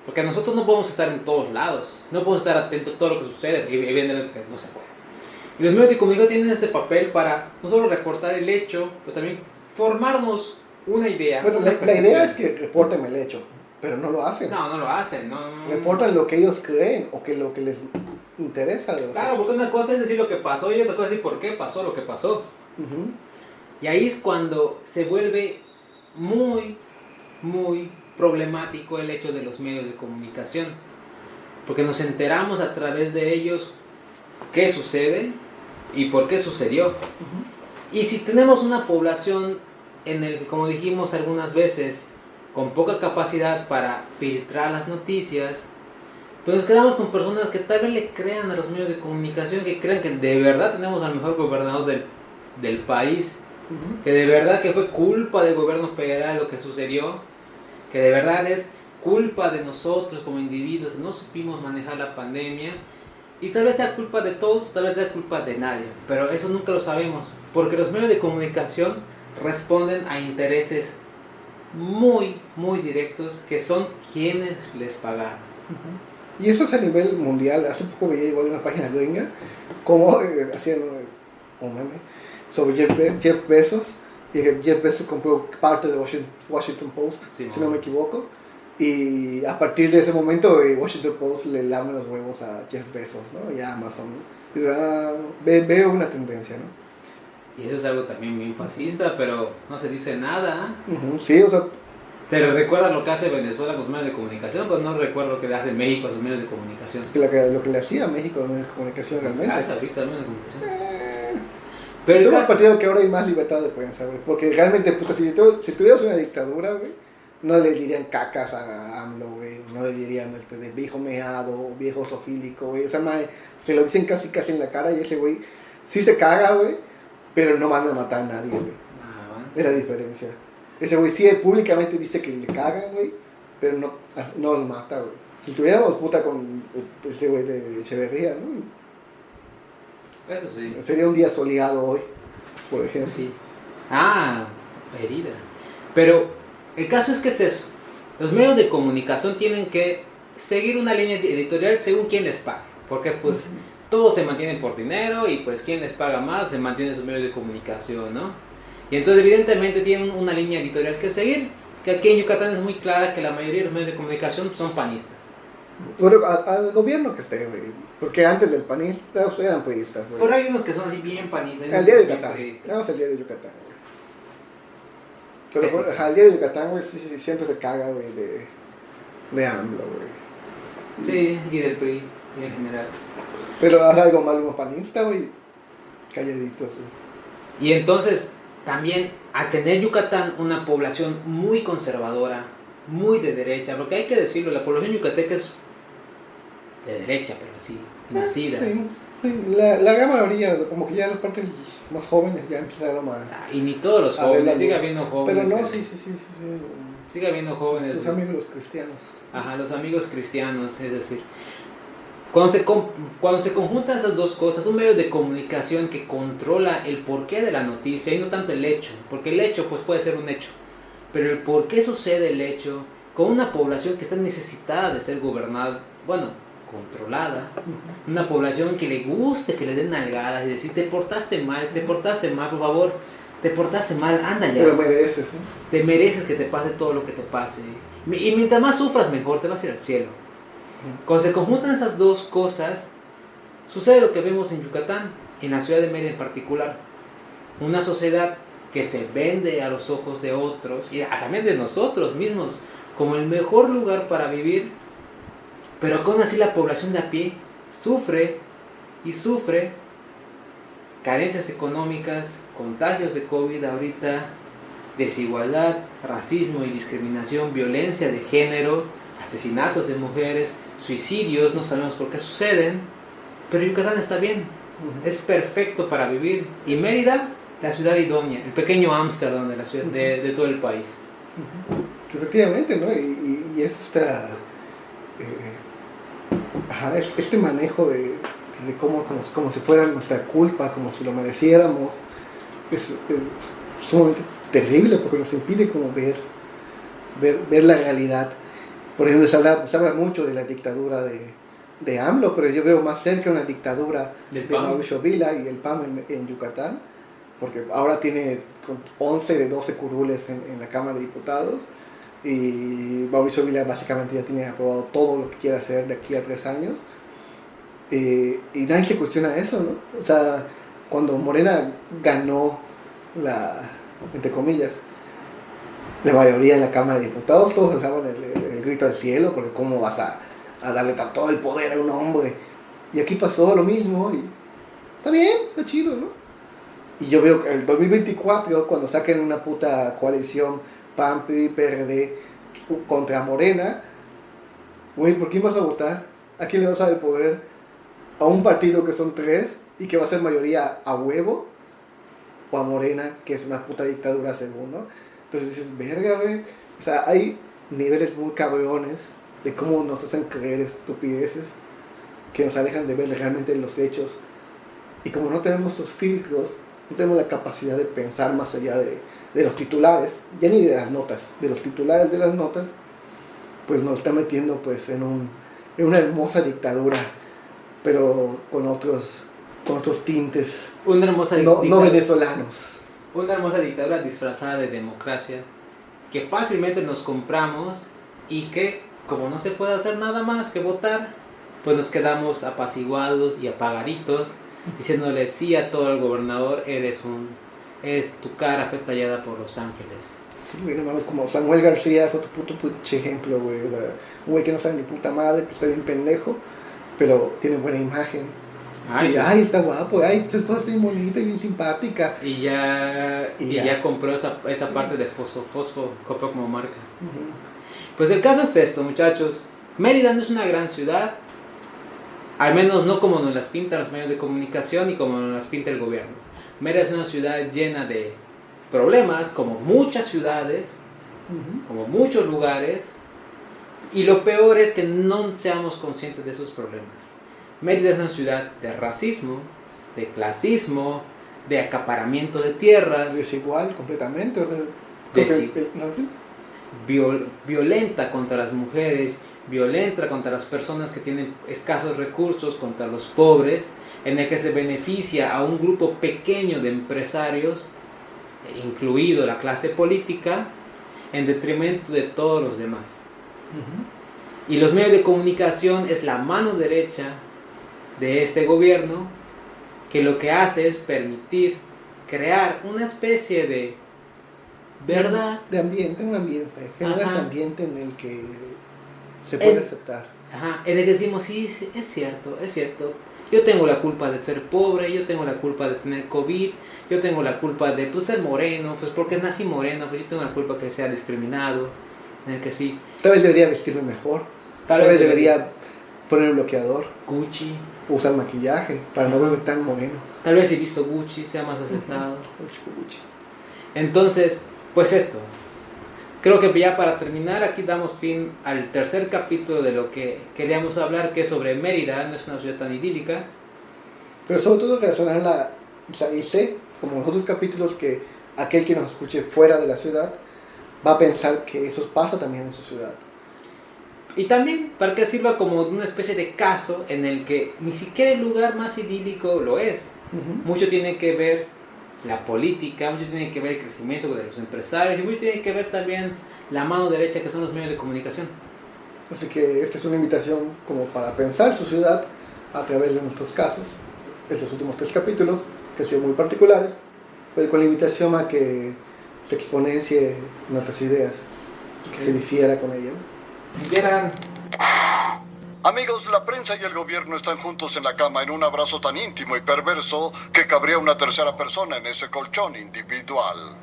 Porque nosotros no podemos estar en todos lados, no podemos estar atentos a todo lo que sucede, evidentemente no se puede. Y los medios de comunicación tienen este papel para no solo reportar el hecho, pero también formarnos una idea. Bueno, la idea es que reporten el hecho, pero no lo hacen. No lo hacen. No. Reportan lo que ellos creen o que lo que les interesa de los Claro, hechos. porque una cosa es decir lo que pasó y otra cosa es decir por qué pasó lo que pasó. Ujú. Y ahí es cuando se vuelve muy, muy problemático el hecho de los medios de comunicación. Porque nos enteramos a través de ellos qué sucede y por qué sucedió. Y si tenemos una población en el que, como dijimos algunas veces, con poca capacidad para filtrar las noticias, pues nos quedamos con personas que tal vez le crean a los medios de comunicación, que crean que de verdad tenemos al mejor gobernador del país, que de verdad que fue culpa del gobierno federal lo que sucedió, que de verdad es culpa de nosotros como individuos que no supimos manejar la pandemia, y tal vez sea culpa de todos, tal vez sea culpa de nadie, pero eso nunca lo sabemos, porque los medios de comunicación responden a intereses muy, muy directos, que son quienes les pagaron. Y eso es a nivel mundial. Hace poco veía igual una página gringa como hacían un meme sobre Jeff Bezos, y que Jeff Bezos compró parte de Washington Post, Sí, si no me equivoco, y a partir de ese momento Washington Post le lame los huevos a Jeff Bezos, ¿no? Y a Amazon. Y, veo una tendencia, ¿no? Y eso es algo también bien fascista, pero no se dice nada. Sí, o sea, Se le recuerda lo que hace Venezuela con los medios de comunicación, pero no recuerdo lo que hace México a los medios de comunicación. lo que le hacía a México en la comunicación realmente. Casa ahorita los medios de comunicación. Pero el Somos caso, partido que ahora hay más libertad de prensa, güey. Porque realmente, puta, si estuviéramos en una dictadura, güey, no le dirían cacas a AMLO, güey. No le dirían de viejo meado, viejo sofílico, güey. O sea, se lo dicen casi en la cara y ese güey sí se caga, güey, pero no manda a matar a nadie, güey. Es la diferencia. Ese güey sí públicamente dice que le cagan, güey, pero no los mata, güey. Si tuviéramos puta con ese güey de Echeverría, ¿no? eso sí. Sería un día soleado hoy, por ejemplo. Sí. Herida. Pero el caso es que es eso. Los medios de comunicación tienen que seguir una línea editorial según quien les pague. Porque pues todos se mantienen por dinero y pues quien les paga más se mantiene sus medios de comunicación, ¿no? Y entonces evidentemente tienen una línea editorial que seguir. Que aquí en Yucatán es muy clara que la mayoría de los medios de comunicación son panistas. Bueno, al gobierno que esté, güey. Porque antes del panista eran periodistas, güey. Pero hay unos que son así bien panistas. El diario de bien Yucatán. periodistas. Vamos al diario de Yucatán, güey. Pero Eso sí. el diario de Yucatán, güey, sí, siempre se caga, güey, de AMLO, güey. Sí, y del PRI, y en general. Pero haz algo mal como panista, güey. Calladitos, güey. Y entonces, también, al tener Yucatán una población muy conservadora, muy de derecha, porque hay que decirlo, la población yucateca es de derecha, pero así, nacida. Sí. La gran mayoría, como que ya las partes más jóvenes ya empezaron a... Y ni todos los a ver la jóvenes, sigue luz. habiendo jóvenes. Pero no, que- sí. Sigue habiendo jóvenes. Tus amigos los cristianos. Ajá, los amigos cristianos, es decir, cuando se conjuntan esas dos cosas, un medio de comunicación que controla el porqué de la noticia y no tanto el hecho, porque el hecho pues puede ser un hecho, pero el por qué sucede el hecho con una población que está necesitada de ser gobernada, bueno, controlada, una población que le guste que le den nalgadas y decir te portaste mal, por favor, te portaste mal, anda ya. Pero mereces, ¿no? Te mereces que te pase todo lo que te pase. Y mientras más sufras, mejor te vas a ir al cielo. Cuando se conjuntan esas dos cosas, sucede lo que vemos en Yucatán, en la ciudad de Mérida en particular. Una sociedad que se vende a los ojos de otros y también de nosotros mismos como el mejor lugar para vivir, pero que aún así la población de a pie sufre y sufre carencias económicas, contagios de COVID ahorita, desigualdad, racismo y discriminación, violencia de género, asesinatos de mujeres, suicidios, no sabemos por qué suceden, pero Yucatán está bien, es perfecto para vivir. Y Mérida, la ciudad idónea, el pequeño Ámsterdam de la ciudad, de todo el país. Efectivamente, ¿no? Y eso está... este manejo de como si fuera nuestra culpa, como si lo mereciéramos, es sumamente terrible porque nos impide como ver la realidad. Por ejemplo, se habla mucho de la dictadura de AMLO, pero yo veo más cerca una dictadura de Mauricio Vila y el PAN en Yucatán, porque ahora tiene 11 de 12 curules en la Cámara de Diputados, y Mauricio Vila básicamente ya tiene aprobado todo lo que quiere hacer de aquí a 3 años, y nadie se cuestiona eso, ¿no? O sea, cuando Morena ganó entre comillas, la mayoría en la Cámara de Diputados, todos alzaban el grito al cielo, porque cómo vas a darle todo el poder a un hombre. Y aquí pasó lo mismo, y está bien, está chido, ¿no? Y yo veo que el 2024, cuando saquen una puta coalición PAN, PRI, PRD contra Morena, güey, ¿por quién vas a votar? ¿A quién le vas a dar el poder? ¿A un partido que son 3 y que va a ser mayoría a huevo? ¿O a Morena, que es una puta dictadura según, ¿no? Entonces dices, verga, güey. O sea, hay niveles muy cabrones de cómo nos hacen creer estupideces que nos alejan de ver realmente los hechos. Y como no tenemos esos filtros, no tenemos la capacidad de pensar más allá de los titulares, ya ni de las notas, de los titulares de las notas, pues nos está metiendo pues en una hermosa dictadura, pero con otros tintes Una hermosa dictadura, no venezolanos. Una hermosa dictadura disfrazada de democracia que fácilmente nos compramos y que, como no se puede hacer nada más que votar, pues nos quedamos apaciguados y apagaditos diciéndole sí a todo el gobernador, tu cara fue tallada por Los Ángeles. Sí, güey, no mames, como Samuel García es otro puto ejemplo, güey. Un güey que no sabe ni puta madre, que está bien pendejo, pero tiene buena imagen. Ay, está guapo, ay, su esposa está bien bonita y bien simpática. Y ya compró esa parte de Fosfo, compró como marca. Pues el caso es esto, muchachos. Mérida no es una gran ciudad, al menos no como nos las pintan los medios de comunicación y como nos las pinta el gobierno. Mérida es una ciudad llena de problemas, como muchas ciudades, como muchos lugares, y lo peor es que no seamos conscientes de esos problemas. Mérida es una ciudad de racismo, de clasismo, de acaparamiento de tierras. Desigual completamente. O sea, violenta contra las mujeres, violenta contra las personas que tienen escasos recursos, contra los pobres, en el que se beneficia a un grupo pequeño de empresarios, incluido la clase política, en detrimento de todos los demás. Y los medios de comunicación es la mano derecha de este gobierno, que lo que hace es permitir crear una especie de verdad, de ambiente, un ambiente, genera este ambiente en el que se puede aceptar. En el que decimos, sí, es cierto, yo tengo la culpa de ser pobre, yo tengo la culpa de tener COVID, yo tengo la culpa de ser moreno, pues porque nací moreno, pues yo tengo la culpa que sea discriminado, en el que sí. Tal vez debería vestirme mejor, tal vez debería poner bloqueador, Gucci, usar maquillaje para no verme tan moreno. Tal vez si visto Gucci sea más aceptado. Gucci. Entonces, pues esto. Creo que ya para terminar aquí damos fin al tercer capítulo de lo que queríamos hablar, que es sobre Mérida. No es una ciudad tan idílica. Pero sobre todo relacionar y sé, como los otros capítulos, que aquel que nos escuche fuera de la ciudad va a pensar que eso pasa también en su ciudad. Y también para que sirva como una especie de caso en el que ni siquiera el lugar más idílico lo es. Mucho tiene que ver la política, mucho tiene que ver el crecimiento de los empresarios, y mucho tiene que ver también la mano derecha, que son los medios de comunicación. Así que esta es una invitación como para pensar su ciudad a través de nuestros casos, estos últimos 3 capítulos, que han sido muy particulares, pero con la invitación a que se exponencie nuestras ideas. que se difiera con ello. Vieran. Amigos, la prensa y el gobierno están juntos en la cama en un abrazo tan íntimo y perverso que cabría una tercera persona en ese colchón individual.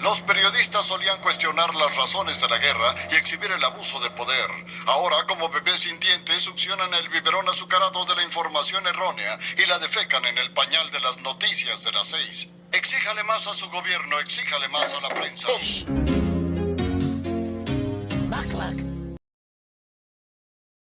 Los periodistas solían cuestionar las razones de la guerra y exhibir el abuso de poder. Ahora, como bebés sin dientes, succionan el biberón azucarado de la información errónea y la defecan en el pañal de las noticias de las 6. Exíjale más a su gobierno, exíjale más a la prensa.